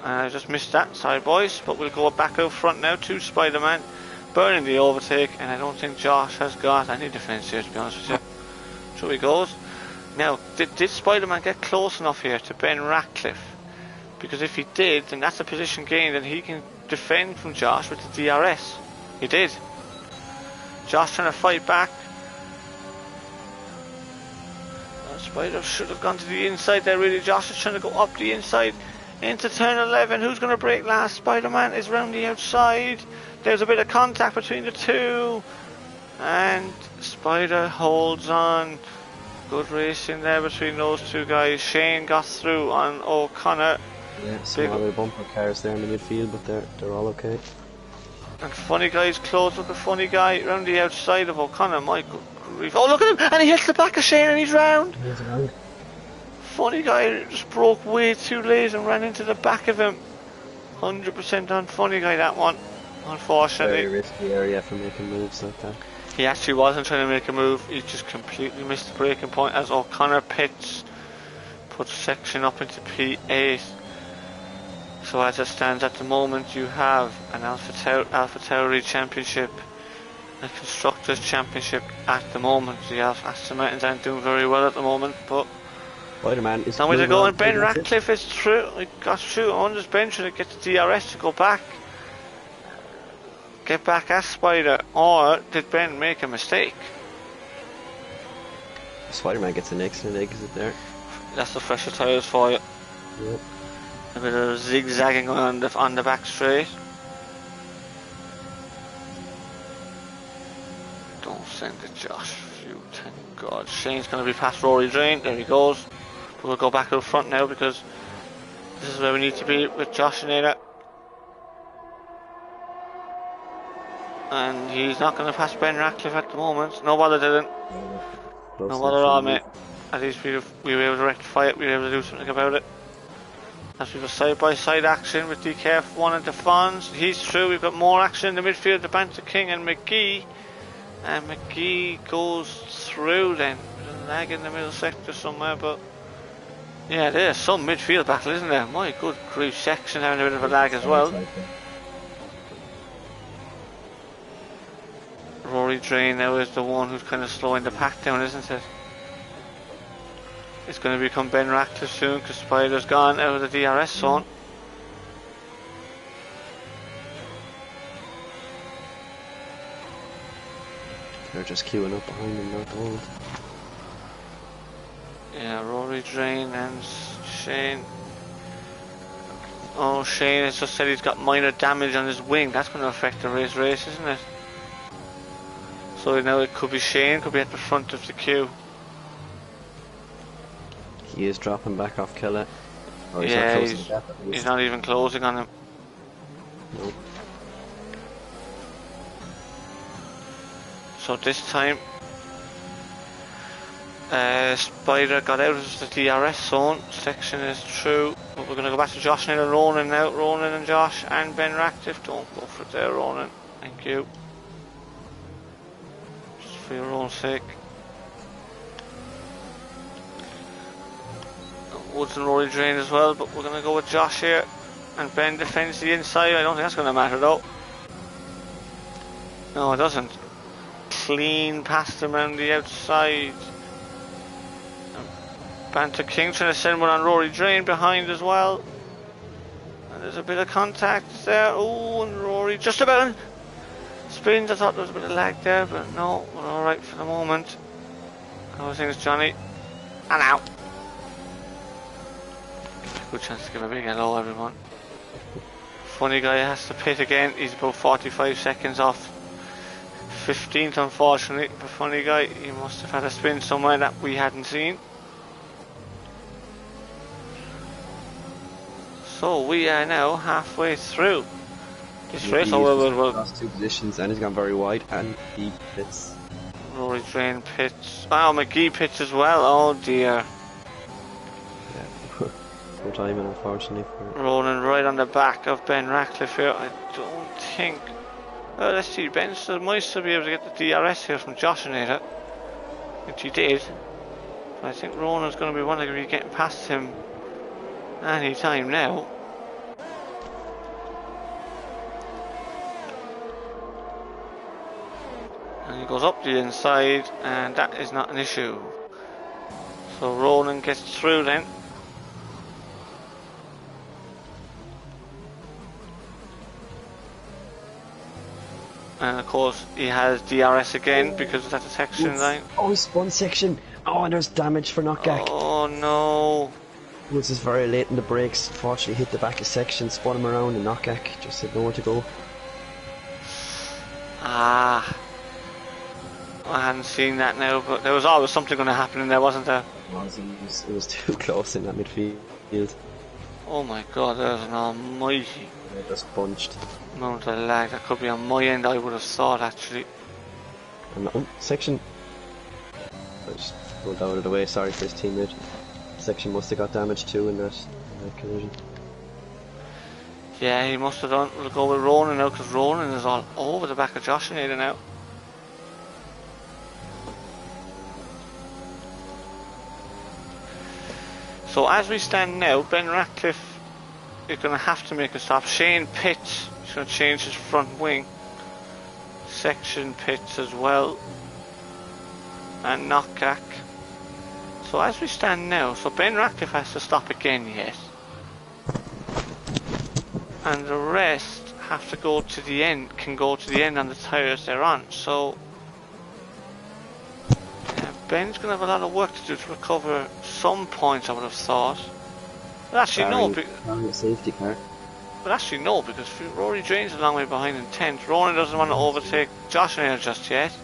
I just missed that. Sorry boys, but we'll go back out front now to Spider-Man burning the overtake, and I don't think Josh has got any defence here, to be honest with you. So he goes. Now, did Spider-Man get close enough here to Ben Ratcliffe? Because if he did, then that's a position gain, and he can defend from Josh with the DRS. He did. Josh trying to fight back. Spider should have gone to the inside there, really. Josh is trying to go up the inside into turn 11. Who's going to break last? Spider-Man is round the outside. There's a bit of contact between the two. And Spider holds on. Good racing there between those two guys. Shane got through on O'Connor. Yeah, some other bumper cars there in the midfield, but they're all okay. And Funny Guy's close with the Funny Guy round the outside of O'Connor. My good grief. Oh, look at him! And he hits the back of Shane and he's round. He's round. Funny Guy just broke way too late and ran into the back of him. 100% on Funny Guy, that one. Unfortunately. Very risky area for making moves like that. He actually wasn't trying to make a move. He just completely missed the breaking point as O'Connor pits. Puts section up into P8. So as it stands at the moment, you have an Alpha Tauri Championship, a Constructors Championship at the moment. The Aston Martins aren't doing very well at the moment, but Spider-Man is now we're going. Ben Ratcliffe is through. He got through on his bench and get the DRS to go back. Get back at Spider, or did Ben make a mistake? Spider-Man gets an excellent exit there. That's the fresher tyres for you. Yep. A bit of zigzagging on the back straight. Don't send it, Josh. Phew, thank God. Shane's going to be past Rory Drain. There he goes. But we'll go back to the front now because this is where we need to be with Josh and Ada. And he's not going to pass Ben Ratcliffe at the moment. No bother, didn't. No bother at all, mate. At least we were able to rectify it. We were able to do something about it. As we have a side-by-side action with DKF1 and Defons. He's through. We've got more action in the midfield. The Banter King and McGee. And McGee goes through then. There's a lag in the middle sector somewhere, but yeah, there's some midfield battle, isn't there? My good grief, section having a bit of a lag as well. Rory Drain now is the one who's kind of slowing the pack down, isn't it? It's going to become Ben Ratcliffe soon because Spider's gone out of the DRS zone. They're just queuing up behind him, not old. Yeah, Rory Drain and Shane. Oh, Shane has just said he's got minor damage on his wing. That's going to affect the race, isn't it? So now it could be Shane, could be at the front of the queue. He is dropping back off Keller. Oh, he's yeah, not closing the gap, at least. He's not even closing on him. Nope. So this time, Spider got out of the DRS zone. Section is through. But we're going to go back to Josh and Ronan now. Ronan and Josh and Ben Ratcliffe. Don't go for it there, Ronan. Thank you. Just for your own sake. Woods and Rory Drain as well, but we're going to go with Josh here. And Ben defends the inside. I don't think that's going to matter though. No, it doesn't. Clean past him around the outside. Banter King trying to send one on Rory Drain behind as well. And there's a bit of contact there. Oh, and Rory just about spins. I thought there was a bit of lag there, but no, we're alright for the moment. How are things, Johnny? And out. Good chance to give a big hello, everyone. Funny Guy has to pit again. He's about 45 seconds off 15th, unfortunately. But Funny Guy, he must have had a spin somewhere that we hadn't seen. So we are now halfway through this race. He's lost 2 positions and he's gone very wide, and he pits. Rory Drain pits. Oh, McGee pits as well. Oh dear. No timing, unfortunately. Ronan right on the back of Ben Ratcliffe here. I don't think. Let's see. Ben might still be able to get the DRS here from Josh and Ada, which he did. But I think Ronan's going to be one that will be getting past him any time now. And he goes up the inside, and that is not an issue. So Ronan gets through then. And of course he has DRS again because of that section line. Oh, he spun section. Oh, and there's damage for knockback. Oh no. This is very late in the brakes. Fortunately hit the back of section, spun him around, and knockback just had nowhere to go. Ah. I hadn't seen that now, but there was always something going to happen in there, wasn't there? It was too close in that midfield. Oh my god, there's an almighty They just bunched. amount of lag. That could be on my end, I would have thought actually. And section. I just rolled out of the way, sorry for his teammate. Section must have got damaged too in that collision. Yeah, he must have done. We'll go with Ronan now, because Ronan is all over the back of Josh and Ada now. So as we stand now, Ben Ratcliffe is going to have to make a stop. Shane Pitts is going to change his front wing. Section Pitts as well. And Knockback. So as we stand now, so Ben Ratcliffe has to stop again yet. And the rest have to go to the end, can go to the end on the tyres they're on. So Ben's going to have a lot of work to do to recover some points, I would have thought. But actually no, safety car. But actually no, because Rory Drain's a long way behind in 10th. Ronan doesn't want to overtake Josh and just yet.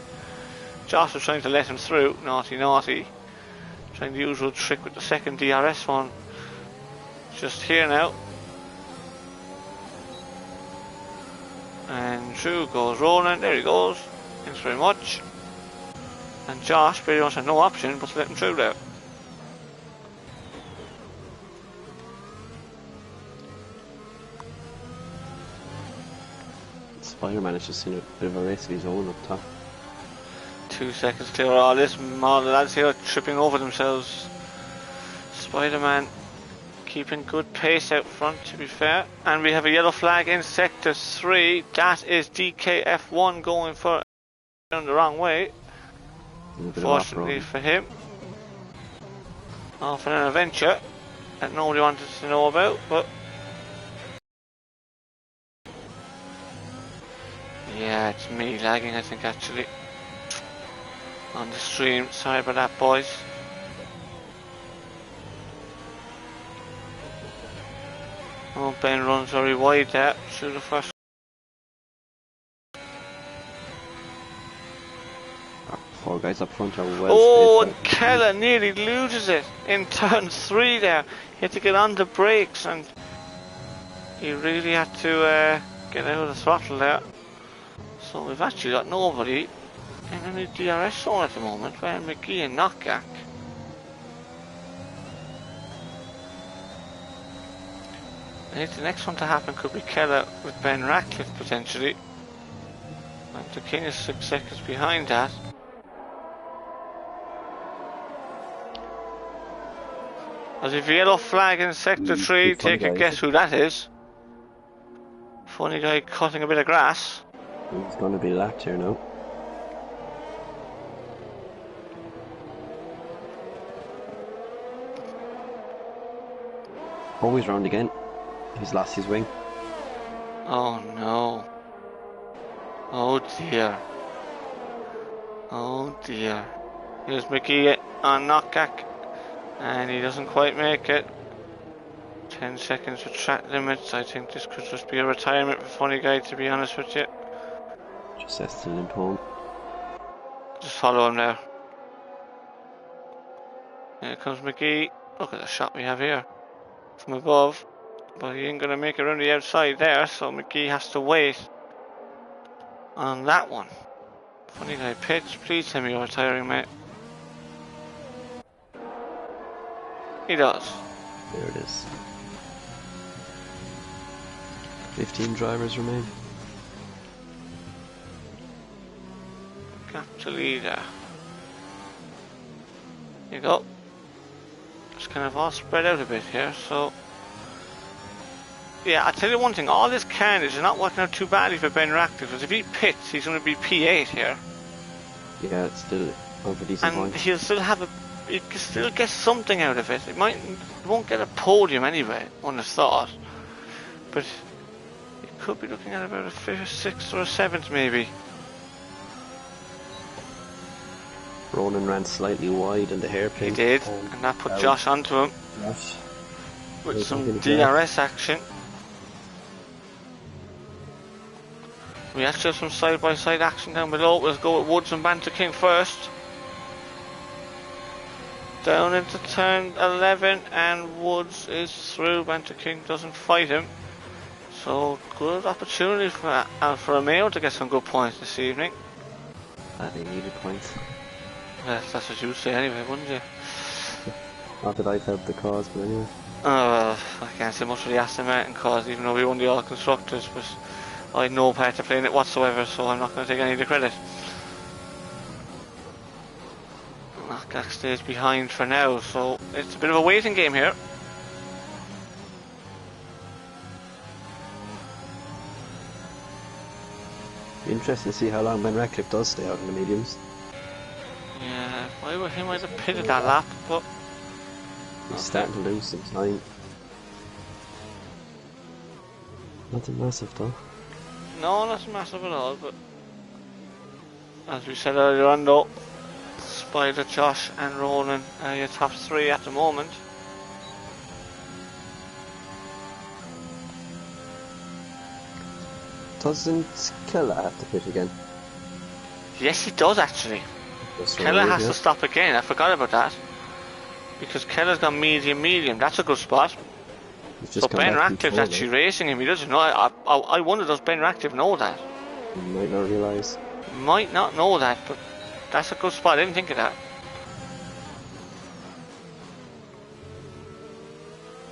Josh was trying to let him through, naughty naughty. Trying the usual trick with the second DRS one. Just here now. And through goes Ronan, there he goes. Thanks very much. And Josh pretty much had no option but to let him through there. Spider-Man has just seen a bit of a race of his own up top. 2 seconds clear. All this, all the lads here tripping over themselves. Spider-Man keeping good pace out front, to be fair. And we have a yellow flag in sector 3. That is DKF1 going for on the wrong way. Fortunately for him. Off on an adventure that nobody wanted to know about, but yeah, it's me lagging, I think, actually, on the stream. Sorry about that, boys. Oh, Ben runs very wide there through the first. Four guys up front are well. Oh, and Keller nearly loses it in turn 3 there. He had to get on the brakes and he really had to get out of the throttle there. So we've actually got nobody in any DRS zone at the moment. Ryan McGee and Knockback. I think the next one to happen could be Keller with Ben Ratcliffe potentially. And the King is 6 seconds behind that. As if yellow flag in sector 3, take a guess who that is. Funny guy cutting a bit of grass. He's going to be lapped here now. Oh, he's round again. He's lost his wing. Oh no. Oh dear. Oh dear. Here's McGee on Knockback. And he doesn't quite make it. 10 seconds with track limits. I think this could just be a retirement for Funny Guy, to be honest with you. Just has to limp home. Just follow him there. Here comes McGee. Look at the shot we have here from above. But he ain't going to make it around the outside there, so McGee has to wait on that one. Funny Guy pits. Please tell me you're retiring, mate. He does. There it is. 15 drivers remain. Got to lead there. There you go. It's kind of all spread out a bit here, so yeah, I'll tell you one thing, all this carnage is not working out too badly for Ben Ratcliffe, because if he pits, he's going to be P8 here. Yeah, it's still over decent and point. He'll still have he can still get something out of it. It won't get a podium anyway, one has thought, but it could be looking at about a 5th, 6th or a 7th maybe. Ronan ran slightly wide on the hairpin. He did, and that put Josh onto him with some DRS action. We actually have some side-by-side action down below. Let's go with Woods and Banter King first. Down into turn 11, and Woods is through. Banter King doesn't fight him. So, good opportunity for Alfa Romeo to get some good points this evening. They needed points. Yes, that's what you would say anyway, wouldn't you? Not that I've helped the cause, but anyway. I can't say much for the Aston Martin cause, even though we won the All Constructors, but I had no part to play in it whatsoever, so I'm not going to take any of the credit. Leclerc stays behind for now, so it's a bit of a waiting game here. Be interesting to see how long Ben Ratcliffe does stay out in the mediums. Yeah, he might have pitted that lap, but he's starting to lose some time. Nothing massive though. No, not massive at all, but as we said earlier on though, Spider, Josh and Ronan are your top 3 at the moment. Doesn't Keller have to pit again? Yes, he does actually. Keller has to stop again, I forgot about that. Because Keller's got medium, that's a good spot. So Ben Ratcliffe's actually racing him, he doesn't know. I wonder, does Ben Ratcliffe know that? He might not realise. Might not know that, but that's a good spot, I didn't think of that.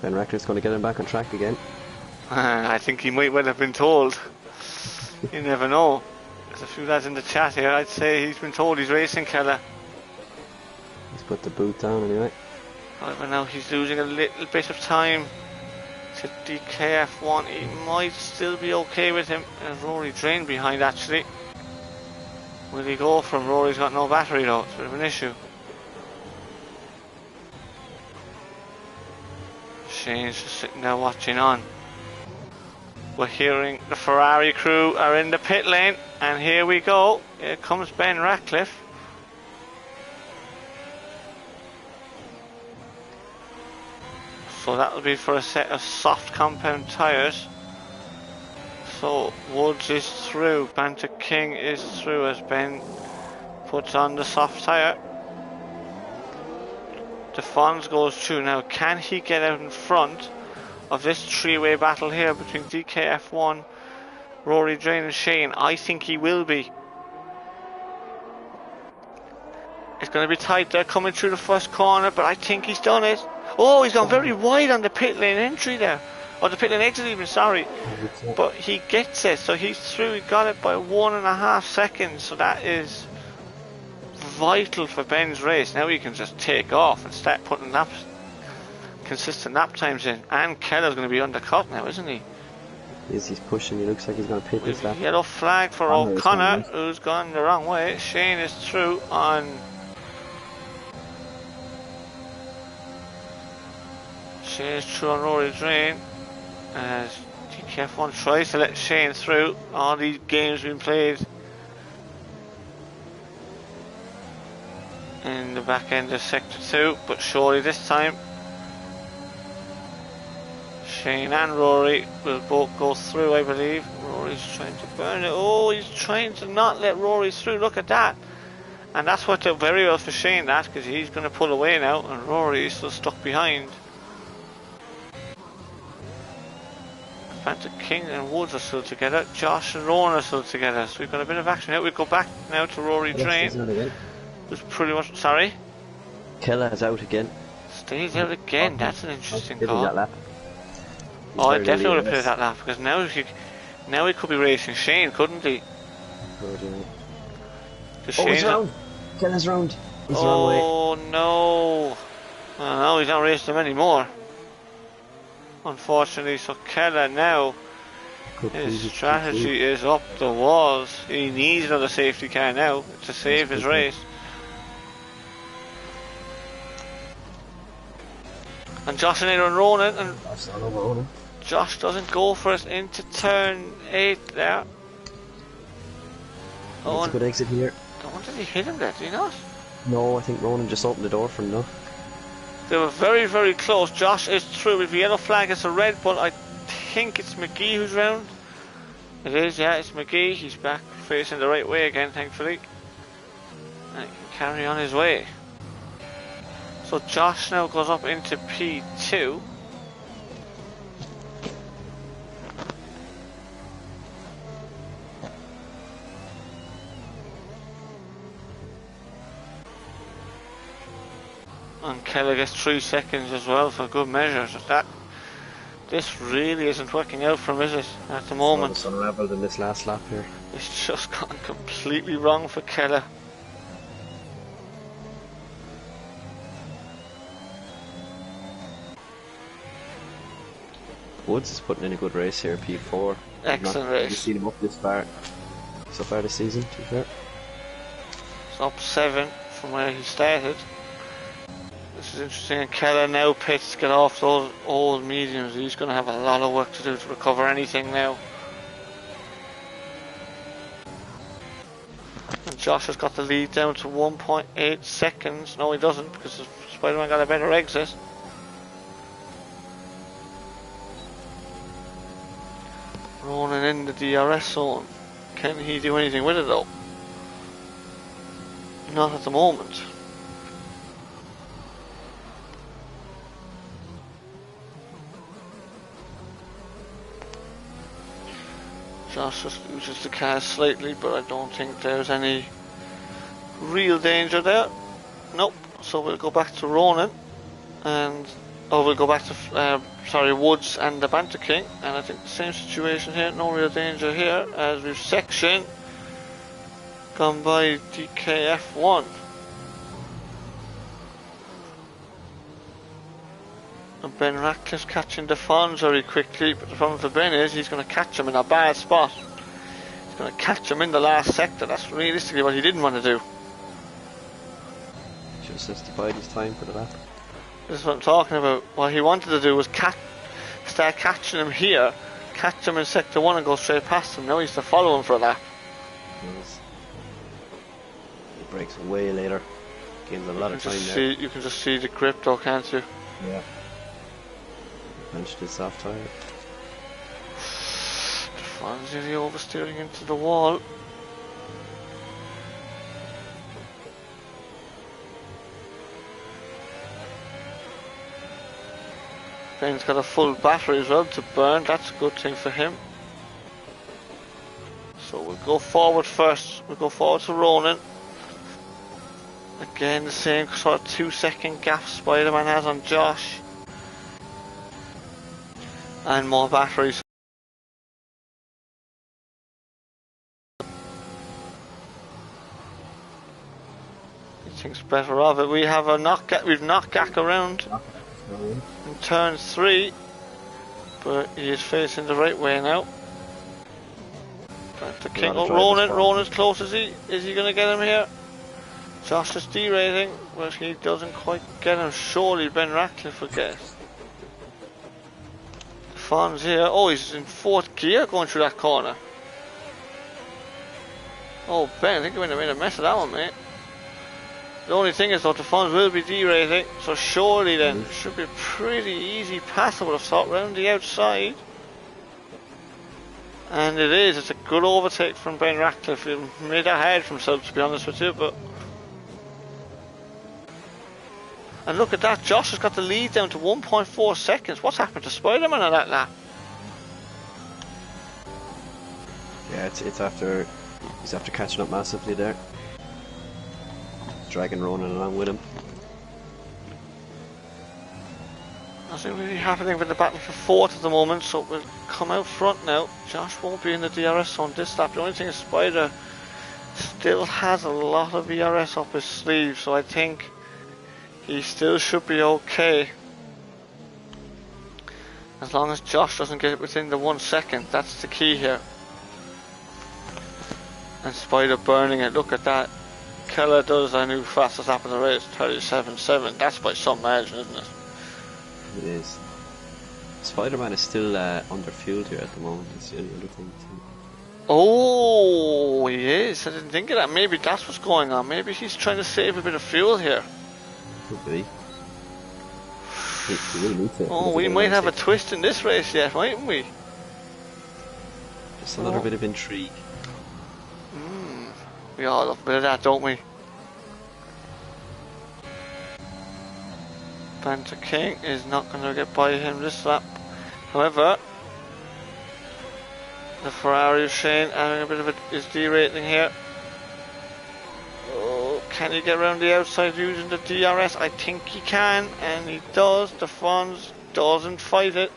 Ben Ratcliffe's going to get him back on track again. I think he might well have been told. You never know. There's a few lads in the chat here, I'd say he's been told he's racing Keller. He's put the boot down anyway. However, now he's losing a little bit of time to DKF1. He might still be okay with him. There's Rory Drain behind actually. Will he go from? Rory's got no battery though, it's a bit of an issue. Shane's just sitting there watching on. We're hearing the Ferrari crew are in the pit lane, and here we go. Here comes Ben Ratcliffe. So that'll be for a set of soft compound tyres. So Woods is through, Banter King is through as Ben puts on the soft tyre. The Fonz goes through now. Can he get out in front of this 3-way battle here between DKF1, Rory Drain and Shane? I think he will be. It's going to be tight there coming through the first corner, but I think he's done it. Oh, he's gone very wide on the pit lane entry there. Or the pit lane exit even, sorry. But he gets it, so he's through. He got it by 1.5 seconds, so that is vital for Ben's race. Now he can just take off and start putting laps, consistent lap times in. And Keller's going to be undercut now, isn't he? He's pushing, he looks like he's going to pit this lap. Yellow flag for O'Connor, who's gone the wrong way. Shane is through on... Shane is through on Rory Drain. As DKF1 tries to let Shane through. All these games been played in the back end of sector 2, but surely this time Shane and Rory will both go through, I believe. Rory's trying to burn it. Oh, he's trying to not let Rory through. Look at that. And that's worked out very well for Shane, that, because he's going to pull away now, and Rory is still stuck behind. Banter King and Woods are still together. Josh and Rowan are still together. So we've got a bit of action now. We go back now to Rory Drain. Who's pretty much... Sorry? Keller's out again. Stays out again. That's an interesting call. That lap. Oh, I definitely would have pitted that lap, because now he could be racing Shane, couldn't he? Oh, he's round. Keller's round. He's the wrong way. Oh no. Oh, no, he's not racing him anymore. Unfortunately, so Keller now, his strategy is up the walls. He needs another safety car now to save his race. And Josh and Ronan, and Josh doesn't go for it into turn 8 there. That's a good exit here. Did he hit him there, did he not? No, I think Ronan just opened the door for him, no? They were very, very close. Josh is through. If the yellow flag is a red, but I think it's McGee who's round. It is, yeah, it's McGee. He's back facing the right way again, thankfully. And he can carry on his way. So Josh now goes up into P2. And Keller gets 3 seconds as well for good measure. So this really isn't working out for him, is it, at the moment? It's unravelled in this last lap here. It's just gone completely wrong for Keller. Woods is putting in a good race here, P4. Excellent I've race. not seen him up this far so far this season, to be fair. It's up 7 from where he started. This is interesting. And Keller now pits to get off those old mediums. He's going to have a lot of work to do to recover anything now. And Josh has got the lead down to 1.8 seconds. No, he doesn't, because Spider-Man got a better exit. Ronan in the DRS zone. Can he do anything with it though? Not at the moment. Josh just loses the car slightly, but I don't think there's any real danger there. Nope. So we'll go back to Ronan, and we'll go back to Woods and the Banter King, and I think the same situation here. No real danger here, as we've section gone by DKF1. And Ben Ratcliffe's catching the Fonz very quickly, but the problem for Ben is he's going to catch him in a bad spot. He's going to catch him in the last sector. That's realistically what he didn't want to do. Just justified his time for the lap. This is what I'm talking about. What he wanted to do was start catching him here, catch him in sector 1 and go straight past him. Now he's to follow him for a lap. Yes. He breaks way later. Gains a lot of time there. You can just see the grip though, can't you? Yeah. Punched his soft tire. Fonzie oversteering into the wall. Ben's got a full battery as well to burn. That's a good thing for him. So we'll go forward first. We'll go forward to Ronan. Again, the same sort of 2-second gap Spider-Man has on Josh. And more batteries. He thinks better of it. We have we've knocked Gak around in turn 3, but he is facing the right way now. Back to King. Oh, Ronan's close. Is he going to get him here? Josh is derating, but he doesn't quite get him. Surely Ben Ratcliffe will get it. Fonz here. Oh, he's in 4th gear going through that corner. Oh, Ben, I think you might have made a mess of that one, mate. The only thing is though, the Fonz will be derating, so surely then it should be a pretty easy pass, I would have thought, round the outside. And it is. It's a good overtake from Ben Ratcliffe. He made that hard for himself, to be honest with you, but... And look at that, Josh has got the lead down to 1.4 seconds. What's happened to Spider-Man on that lap? Yeah, it's after he's after catching up massively there. Dragging Ronan along with him. Nothing really happening with the battle for 4th at the moment, so we'll come out front now. Josh won't be in the DRS on this lap. The only thing is Spider still has a lot of DRS up his sleeve, so I think he still should be okay. As long as Josh doesn't get it within the 1 second, that's the key here. And Spider burning it, look at that. Keller does a new fastest lap in the race, 37.7. That's by some margin, isn't it? It is. Spider-Man is still under fueled here at the moment. It's the only other thing. Oh, he is. I didn't think of that. Maybe that's what's going on. Maybe he's trying to save a bit of fuel here. Could be. He really needs it. Oh, we might have a twist in this race yet, mightn't we? Just another bit of intrigue. We all love a bit of that, don't we? Banter King is not going to get by him this lap. However, the Ferrari of Shane having a bit of is derating here. Oh, can he get around the outside using the DRS? I think he can, and he does. The Fonz doesn't fight it.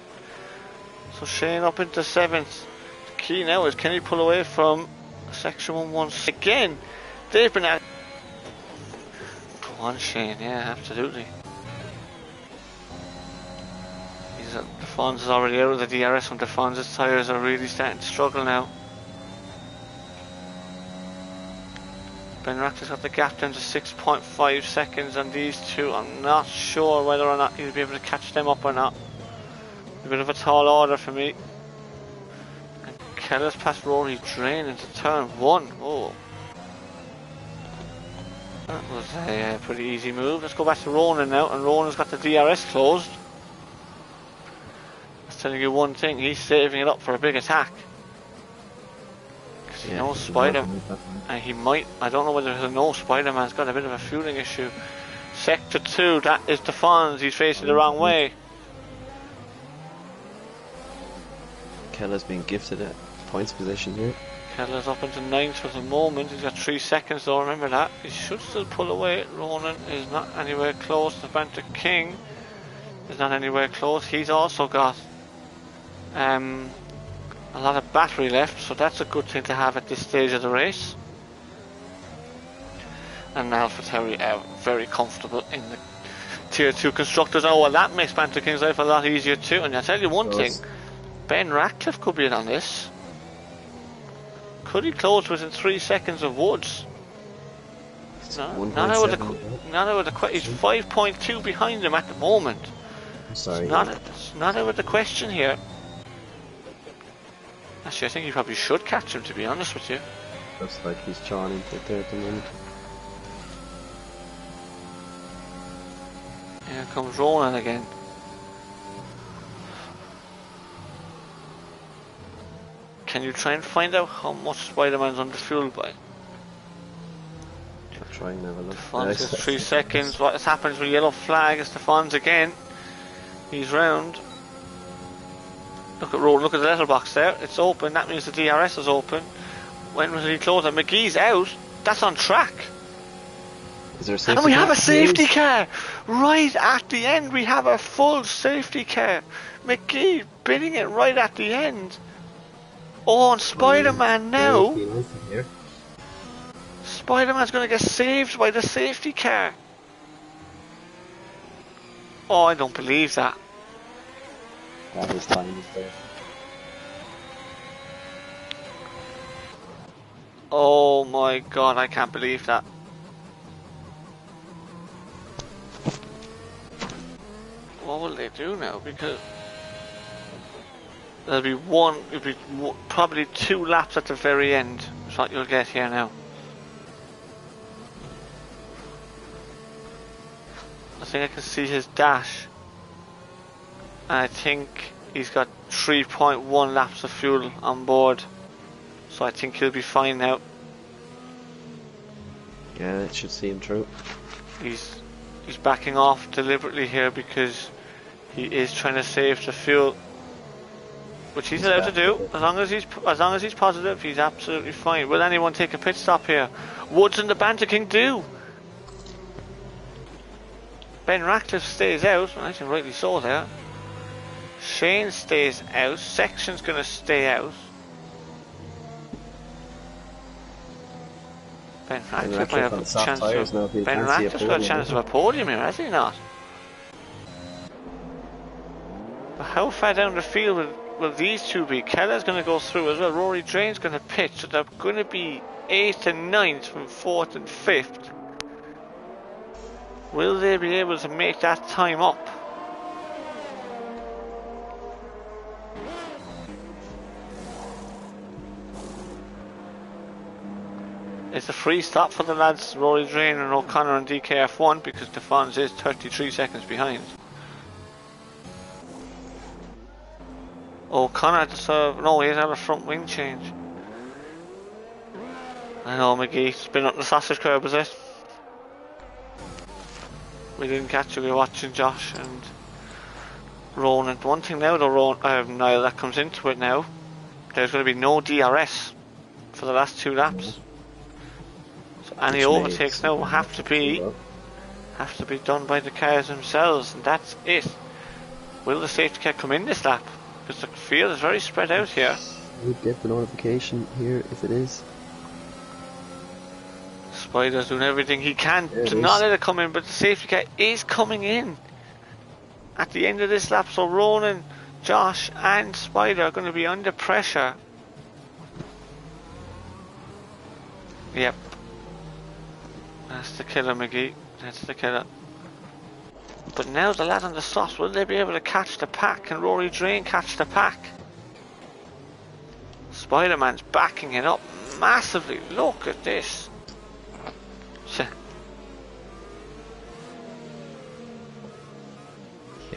So Shane up into 7th. The key now is, can he pull away from Section 116 again? They've been at. Go on, Shane. Yeah, absolutely. The Fonz is already out of the DRS, and the Fonz's tyres are really starting to struggle now. Ben Rackler's got the gap down to 6.5 seconds on these two. I'm not sure whether or not he'll be able to catch them up or not. A bit of a tall order for me. And Keller's past Rory Drain into turn 1. Oh. That was a pretty easy move. Let's go back to Ronan now, and Ronan's got the DRS closed. Telling you one thing, he's saving it up for a big attack. Because he knows Spider-Man, and he might, I don't know whether he knows Spider-Man's got a bit of a fueling issue. Sector 2, that is the Fonz, he's facing the wrong way. Keller's being gifted a points position here. Keller's up into 9th for the moment, he's got 3 seconds though, remember that. He should still pull away. Ronan is not anywhere close. The Banter King is not anywhere close. He's also got a lot of battery left, so that's a good thing to have at this stage of the race. And AlphaTauri are very comfortable in the Tier 2 Constructors. Oh, well, that makes Banter King's life a lot easier too. And I'll tell you one thing, Ben Ratcliffe could be in on this. Could he close within 3 seconds of Woods? No, not out of the he's 5.2 behind him at the moment. Sorry. It's not out of the question here. Actually, I think you probably should catch him, to be honest with you. Looks like he's trying into it there at the moment. Here comes Ronan again. Can you try and find out how much Spider-Man's under fuel by? I'll try and have a look. Fonz has 3 seconds. What has happened with yellow flag is the Fonz again. He's round. Look at Ronan, look at the letterbox there. It's open, that means the DRS is open. When will he close it? McGee's out. That's on track. Is there a safety and we car? have a safety car! Right at the end, we have a full safety car. McGee bidding it right at the end. Oh, and Spider-Man now. Spider-Man's going to get saved by the safety car. Oh, I don't believe that. That was time is there. Oh my god, I can't believe that. What will they do now? Because there'll be probably 2 laps at the very end. That's what you'll get here now. I think I can see his dash. And I think he's got 3.1 laps of fuel on board. So I think he'll be fine now. Yeah, it should see him through. He's backing off deliberately here because he is trying to save the fuel, which he's allowed to do. As long as he's positive, he's absolutely fine. Will anyone take a pit stop here? Woods and the Banter King do. Ben Ratcliffe stays out, I think rightly so there. Shane stays out. Section's going to stay out. Ben Ratcliffe might have a chance of. Ben Ratcliffe's got a chance of a podium here, has he not? But how far down the field will these two be? Keller's going to go through as well. Rory Drain's going to pitch, so they're going to be 8th and 9th from 4th and 5th. Will they be able to make that time up? It's a free stop for the lads, Rory Drain and O'Connor and DKF1, because the Fonz is 33 seconds behind. O'Connor no, he's had a front wing change. I know, McGee, spin up the sausage curb, is it? We didn't catch it, we were watching Josh and Ronan. One thing now though, Niall, that comes into it now, there's going to be no DRS for the last 2 laps. So any overtakes now will have to be done by the cars themselves, and that's it. Will the safety car come in this lap? Because the field is very spread out here. We'll get the notification here if it is. Spider's doing everything he can to not let it come in, but the safety car is coming in at the end of this lap. So Ronan, Josh and Spider are going to be under pressure. Yep. That's the killer, McGee. That's the killer. But now the lad on the softs, will they be able to catch the pack? Can Rory Drain catch the pack? Spider-Man's backing it up massively. Look at this.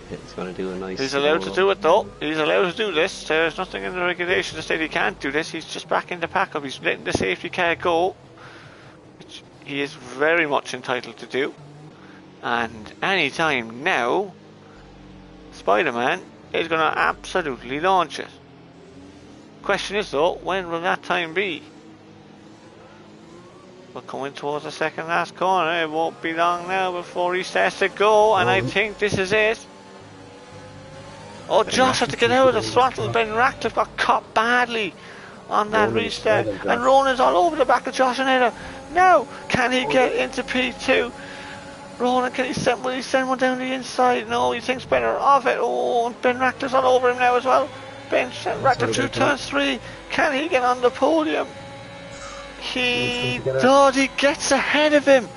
He's going to do a nice... He's allowed to do it though. He's allowed to do this. There's nothing in the regulations that say he can't do this. He's just backing the pack up. He's letting the safety car go, which he is very much entitled to do. And any time now, Spider-Man is going to absolutely launch it. Question is though, when will that time be? We're coming towards the second last corner. It won't be long now before he starts to go, and I think this is it. Oh, Josh had to get out of the throttle. Ben Ratcliffe got caught badly on that restart, and Ronan's all over the back of Josh and Ada. Now, can he get into P2? Ronan, will he send one down the inside? No, he thinks better of it. Oh, and Ben Ratcliffe's all over him now as well. Ben Ratcliffe through turn 3. Can he get on the podium? He does. He gets ahead of him.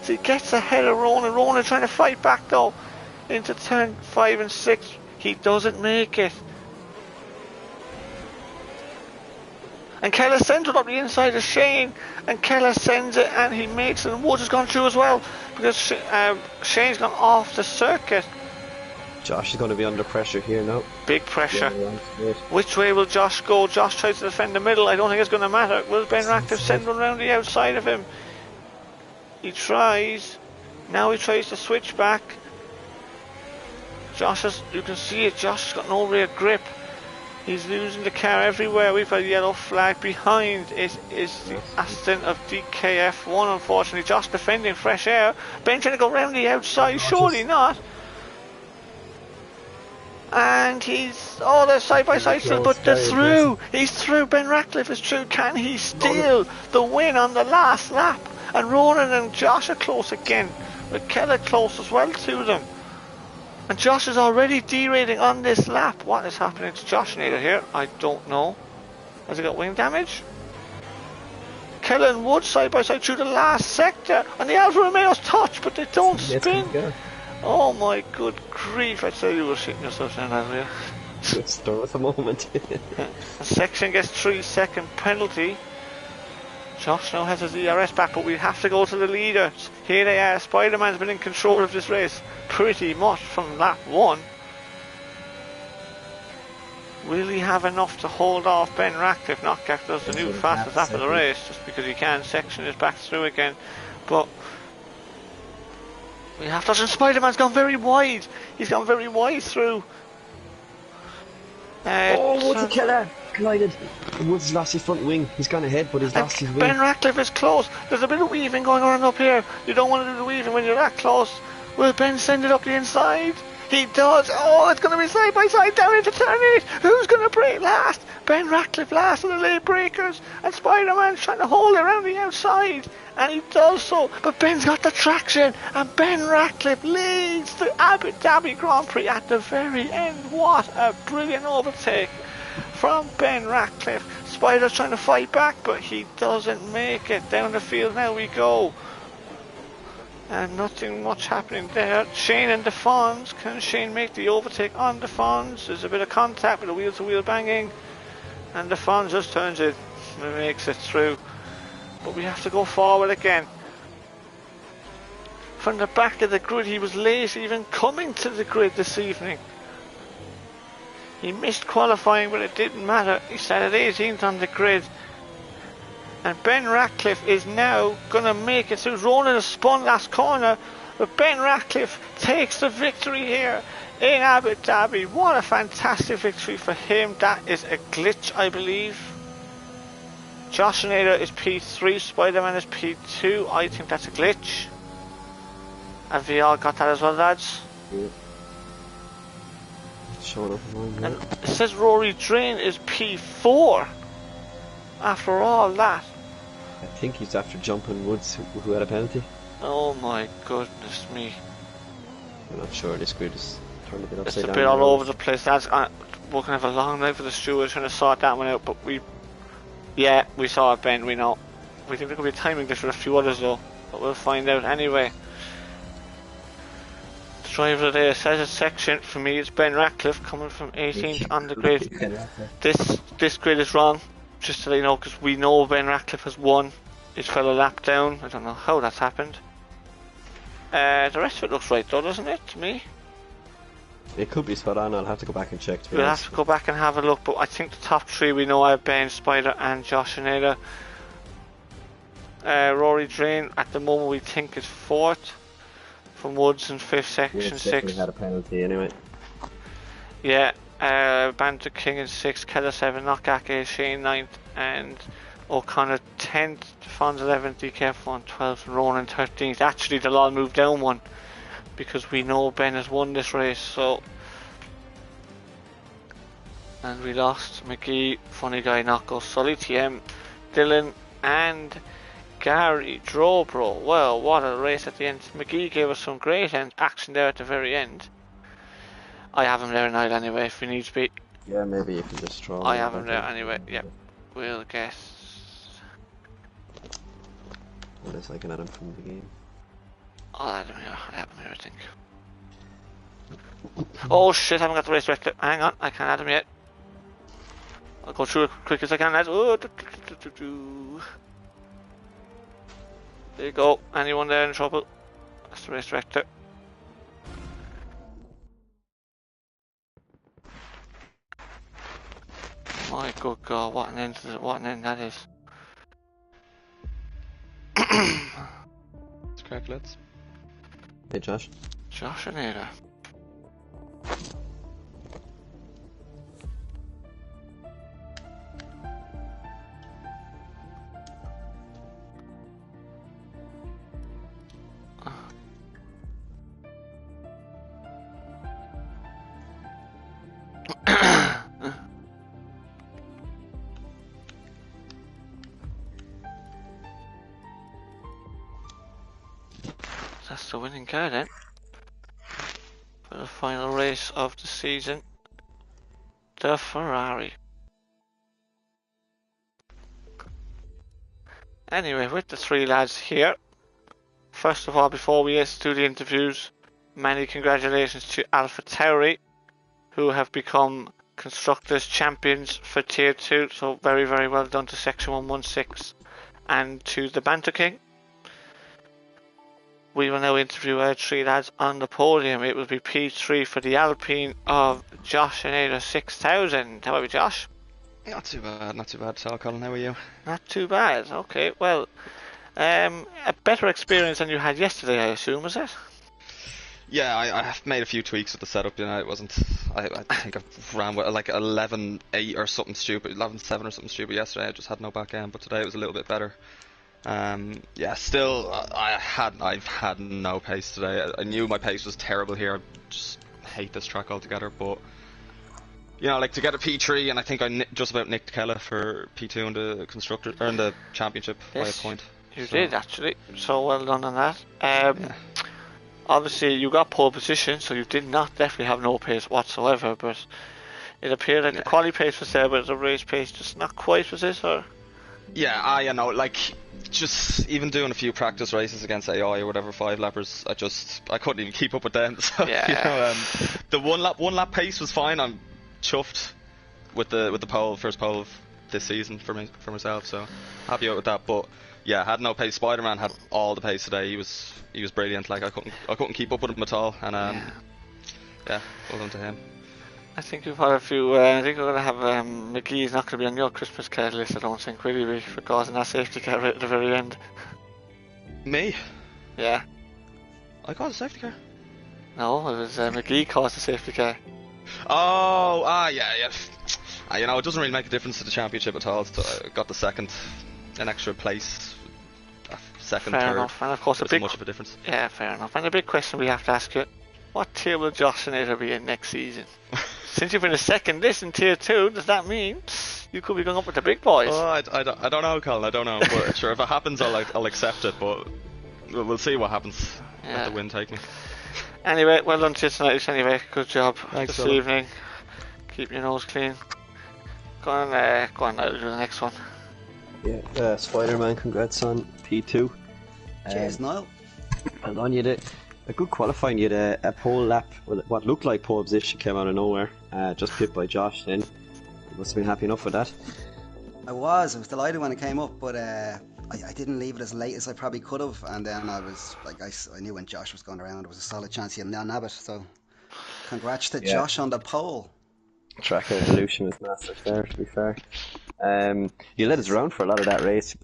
So he gets ahead of Ronan. Ronan trying to fight back though into turn 5 and 6. He doesn't make it. And Keller sends it up the inside of Shane, and Keller sends it and he makes it, and Woods has gone through as well because Shane's gone off the circuit. Josh is going to be under pressure here now. Big pressure. Which way will Josh go? Josh tries to defend the middle. I don't think it's going to matter. Will Ben Ratcliffe send one around the outside of him? He tries. Now he tries to switch back. You can see it, Josh has got no real grip. He's losing the car everywhere. We've got a yellow flag behind. It is the Aston of DKF1, unfortunately. Josh defending fresh air. Ben trying to go round the outside, surely not. And they're side by side still, but they're through. He's through. Ben Ratcliffe is through. Can he steal the win on the last lap? And Ronan and Josh are close again, with Keller close as well to them. And Josh is already derating on this lap. What is happening to Josh Nader here? I don't know. Has he got wing damage? Keller and Wood side by side through the last sector. And the Alfa Romeo's touch, but they don't spin. Oh my good grief. I'd say you were shitting yourself down that way. Good start at the moment. A section gets 3-second penalty. Josh now has his DRS back, but we have to go to the leaders. Here they are. Spider-Man's been in control of this race pretty much from lap 1. Will he have enough to hold off Ben Ratcliffe? Knockback does the new fastest lap of the race just because he can. Section is back through again, but we have to. And Spider-Man's gone very wide. He's gone very wide through. Woods a killer! Collided. Woods lost his front wing. He's gone ahead, but he's lost his wing. Ben Ratcliffe is close. There's a bit of weaving going on up here. You don't want to do the weaving when you're that close. Will Ben send it up the inside? He does. Oh, it's going to be side by side down into turn 8. Who's going to brake last? Ben Ratcliffe last of the late breakers, and Spider-Man's trying to hold it around the outside, and he does so. But Ben's got the traction, and Ben Ratcliffe leads the Abu Dhabi Grand Prix at the very end. What a brilliant overtake from Ben Ratcliffe. Spider's trying to fight back, but he doesn't make it. Down the field now we go. And nothing much happening there. Shane and the Fonz. Can Shane make the overtake on the Fonz? There's a bit of contact with the wheel to wheel banging. And the Fonz just turns it and makes it through. but we have to go forward again. From the back of the grid, he was late even coming to the grid this evening. He missed qualifying, but it didn't matter. He started 18th on the grid. And Ben Ratcliffe is now going to make it through. Ronan has spun last corner, but Ben Ratcliffe takes the victory here in Abu Dhabi. What a fantastic victory for him. That is a glitch, I believe. Josh Nader is P3, Spider-Man is P2. I think that's a glitch. Have we all got that as well, lads? Yeah. Showing up in mine, And it says Rory Drain is P4 after all that. I think he's after jumping Woods, who had a penalty. Oh my goodness me. I'm not sure, this grid is turned a bit upside It's a down. bit all over the place. That's we're going to have a long night for the stewards trying to sort that one out, but we saw it, Ben, we know. We think there could be a timing glitch with a few others though, but we'll find out anyway. The driver of the day says it's section. For me it's Ben Ratcliffe coming from 18th on the grid. This grid is wrong, just to let you know, because we know Ben Ratcliffe has won. His fellow lap down. I don't know how that's happened. The rest of it looks right though, doesn't it, to me? It could be spot on, I'll have to go back and check. We'll have to go back and have a look, but I think the top three we know are Ben, Spider and Josh Aneda. Rory Drain at the moment we think is 4th. From Woods in 5th section, 6th. Had a penalty anyway. Yeah, Banter King in 6th, Keller 7th, Knockback Shane 9th, and O'Connor 10th, Fons 11th, DKF1 12th, and Ronan 13th. Actually, they'll all move down one because we know Ben has won this race. So, and we lost McGee, Funny Guy, Knuckles, Sully, TM, Dylan, and Gary Drobro. Well, what a race at the end. McGee gave us some great action there at the very end. I have him there tonight anyway, if we need to be. Yeah, maybe you can just throw him. I have him there anyway, yep. We'll guess. Unless I can add him from the game. I'll add him here. I have him here, I think. Oh shit, I haven't got the race director. Hang on, I can't add him yet. I'll go through it quick as I can, lads. Oh, there you go. Anyone there in trouble? That's the race director. My good God, what an end to what an end that is. It's correct, lads. Hey Josh. Josh Aneda. That's the winning car then for the final race of the season, the Ferrari. Anyway, with the three lads here, first of all, before we get to the interviews, many congratulations to Alpha Tauri, who have become Constructors Champions for Tier 2, so very, very well done to Section 116 and to the Banter King. We will now interview our three lads on the podium. It will be P3 for the Alpine of Josh and Ada 6000. How are we, Josh? Not too bad, Sal Colin, how are you? Not too bad, okay. Well, a better experience than you had yesterday, I assume, was it? Yeah, I've made a few tweaks with the setup, you know, it wasn't, I think I ran with like 11.8 or something stupid, 11.7 or something stupid yesterday. I just had no back end, but today it was a little bit better. Yeah, still, I've had no pace today. I knew my pace was terrible here. I just hate this track altogether. But you know, like to get a P3, and I think I just about nicked Kella for P2 in the constructor or in the championship by a point. You did actually. So well done on that. Yeah. Obviously, you got pole position, so you did not definitely have no pace whatsoever. But it appeared like the quali pace was there, but the race pace just not quite, was it? Or yeah, you know, like just even doing a few practice races against AI or whatever, 5 lappers, I couldn't even keep up with them. So yeah. You know, the one lap pace was fine. I'm chuffed with the pole, first pole of this season for myself. So happy out with that. But Yeah, had no pace. Spider-Man had all the pace today. He was brilliant. Like I couldn't keep up with him at all. And yeah, well done to him. I think you've had a few. I think we're going to have McGee's not going to be on your Christmas card list. I don't think, will he be, for causing that safety car right at the very end? Me? Yeah. I caused a safety car. No, it was McGee caused the safety car. Oh, yeah. You know, it doesn't really make a difference to the championship at all. I got the second, an extra place, second, Fair third. enough. And of course, It's a big much of a difference. Yeah, fair enough. And a big question we have to ask you: what tier will Josh and Ada be in next season? Since you've been a second list in tier 2, does that mean you could be going up with the big boys? Oh, I don't know, Colin. I don't know. But sure, if it happens, I'll accept it. But we'll see what happens. Let the wind take me. Anyway, well done to you tonight. Anyway, good job Thanks, this evening. Keep your nose clean. Go on now to the next one. Yeah, Spider-Man, congrats on P2. Cheers, Niall. Well done, you did a good qualifying. You had a pole lap, what looked like pole position came out of nowhere, just pipped by Josh then. You must have been happy enough with that. I was delighted when it came up, but I didn't leave it as late as I probably could have, and then I was like, I knew when Josh was going around, there was a solid chance he'd nab it, so congrats to Josh on the pole. Track evolution was massive there, to be fair. You led us around for a lot of that race.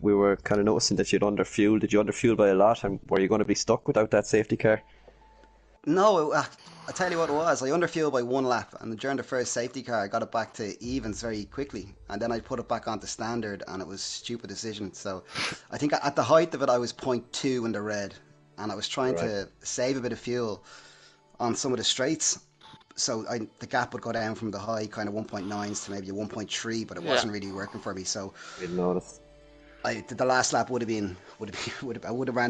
We were kind of noticing that you'd underfuel. Did you underfuel by a lot, and were you going to be stuck without that safety car? No, I'll tell you what it was. I underfueled by one lap, and during the first safety car I got it back to evens very quickly, and then I put it back onto standard, and it was a stupid decision. So I think at the height of it I was 0.2 in the red, and I was trying to save a bit of fuel on some of the straights. So the gap would go down from the high kind of 1.9s to maybe a 1.3, but it wasn't really working for me. So Didn't notice. the last lap would have ran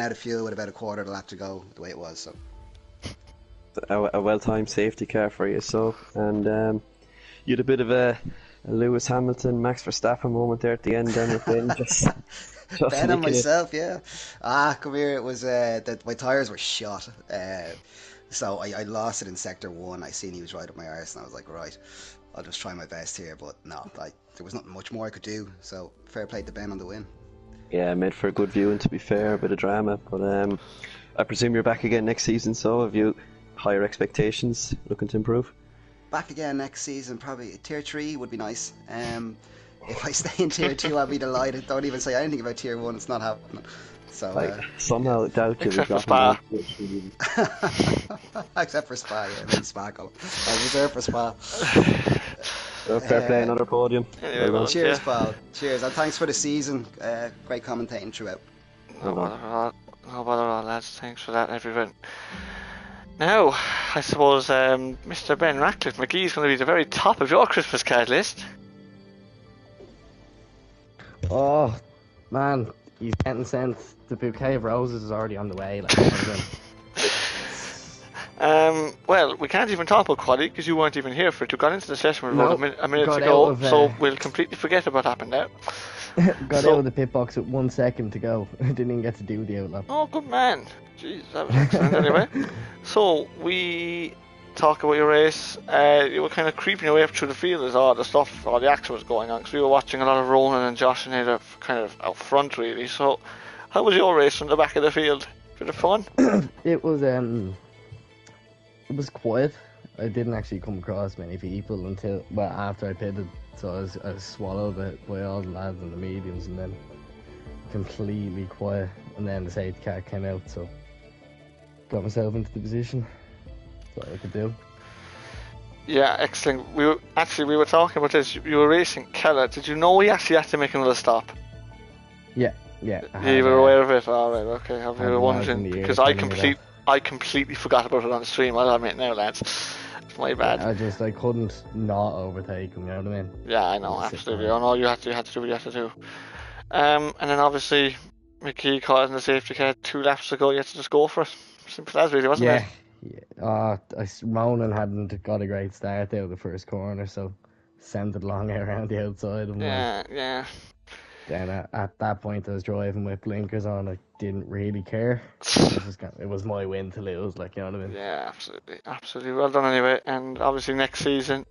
out of fuel with about a quarter of the lap to go the way it was. So A well-timed safety car for you, so. And you had a bit of a Lewis Hamilton, Max Verstappen moment there at the end, then with Ben just Ben and myself, yeah. Come here. It was that my tires were shot. So I lost it in sector 1. I seen he was right up my arse, and I was like, right, I'll just try my best here. But no, there was nothing much more I could do. So fair play to Ben on the win. Yeah, made for a good viewing, to be fair, a bit of drama. But I presume you're back again next season, so have you higher expectations, looking to improve? Back again next season, probably tier 3 would be nice. If I stay in tier 2, I'll be delighted. Don't even say anything about tier 1, it's not happening. So somehow doubt you. Except for Spa. Except for Spa, yeah, maybe Spa. I reserve for Spa. Fair play, another podium. Anyway, well cheers, pal. Cheers, and thanks for the season. Great commentating throughout. No bother at all, lads. Thanks for that, everyone. Now, I suppose Mr. Ben Ratcliffe McGee's going to be the very top of your Christmas card list. Oh, man, he's getting sent. The bouquet of roses is already on the way. Well, we can't even talk about quality because you weren't even here for it. You got into the session with about a minute ago, so we'll completely forget about what happened now. Got out of the pit box with 1 second to go. Didn't even get to do the outlap. Oh, good man. Jeez, that was excellent anyway. So, we talk about your race. You were kind of creeping your way up through the field as all the action was going on, because we were watching a lot of Ronan and Josh and Ada kind of out front, really. So, how was your race from the back of the field? Bit of fun? It was quiet. I didn't actually come across many people until after I pitted, so I was swallowed by all the lads and the mediums, and then completely quiet. And then the safety car came out, so got myself into the position. That's what I could do. Yeah, excellent. We were talking about this. You were racing Keller. Did you know we actually had to make another stop? Yeah. You were aware of it? Alright, okay. I was wondering, because I completely forgot about it on the stream. I'll admit now, lads. It's my bad. Yeah, I couldn't not overtake him, you know what I mean? Yeah, I know, absolutely. Oh no, you had to do what you had to do. And then obviously, McKee caught in the safety car 2 laps to go. You had to just go for it. Simple as, really, wasn't it? Yeah. Ronan hadn't got a great start out of the first corner, so sent it long around the outside of him. Yeah. Then at that point I was driving with blinkers on. I didn't really care. It was my win to lose, you know what I mean? Yeah, absolutely. Well done anyway. And obviously next season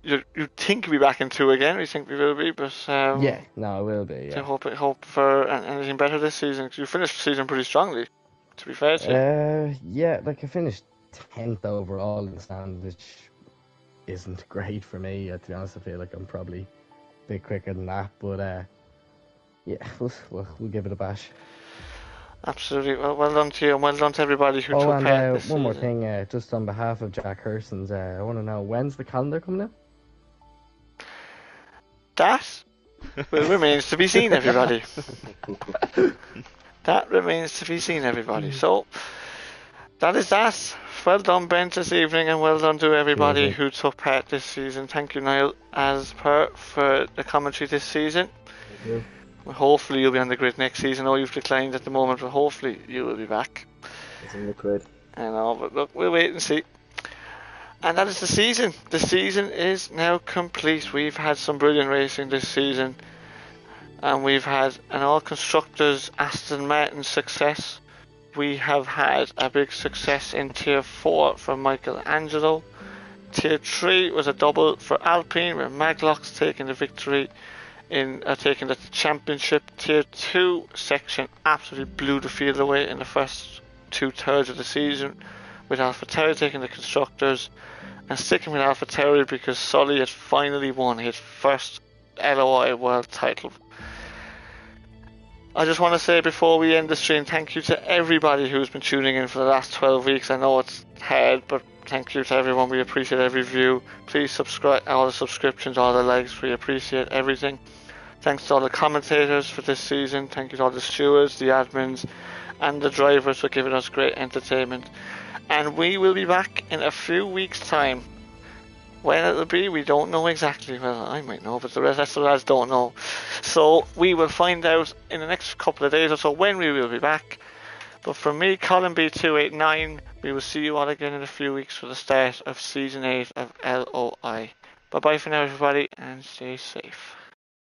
you think we'll be back in 2 again. We think we will be, but Yeah, no, it will be. to Yeah. hope for anything better this season. 'Cause you finished the season pretty strongly, to be fair to you. Yeah, like I finished 10th overall in the stand, which isn't great for me. To be honest, I feel like I'm probably a bit quicker than that, but yeah, we'll give it a bash. Absolutely. Well done to you, and well done to everybody who Oh, took part and this one more season. thing, just on behalf of Jack Hurston's, I want to know, when's the calendar coming out? That remains to be seen, everybody. That remains to be seen, everybody. So that is that. Well done, Ben, this evening, and well done to everybody Cheers, mate. who took part this season. Thank you, Niall, as per, for the commentary this season. you. Hopefully you'll be on the grid next season. I know you've declined at the moment, but hopefully you will be back. Doesn't look great. I know, but look, we'll wait and see. And that is the season. The season is now complete. We've had some brilliant racing this season, and we've had an all constructors Aston Martin success. We have had a big success in Tier 4 for Michelangelo. Tier 3 was a double for Alpine, with Maglox taking the victory in taking the championship. Tier 2 section absolutely blew the field away in the first 2/3 of the season, with AlphaTauri taking the constructors, and sticking with AlphaTauri because Sully had finally won his first LOI world title. I just want to say before we end the stream, thank you to everybody who's been tuning in for the last 12 weeks. I know it's hard, but thank you to everyone. We appreciate every view. Please subscribe, all the subscriptions, all the likes. We appreciate everything. Thanks to all the commentators for this season. Thank you to all the stewards, the admins, and the drivers for giving us great entertainment. And we will be back in a few weeks' time. When it'll be, we don't know exactly. Well, I might know, but the rest of the lads don't know. So we will find out in the next couple of days or so when we will be back. But from me, Colin B289, we will see you all again in a few weeks for the start of Season 8 of LOI. Bye bye for now, everybody, and stay safe.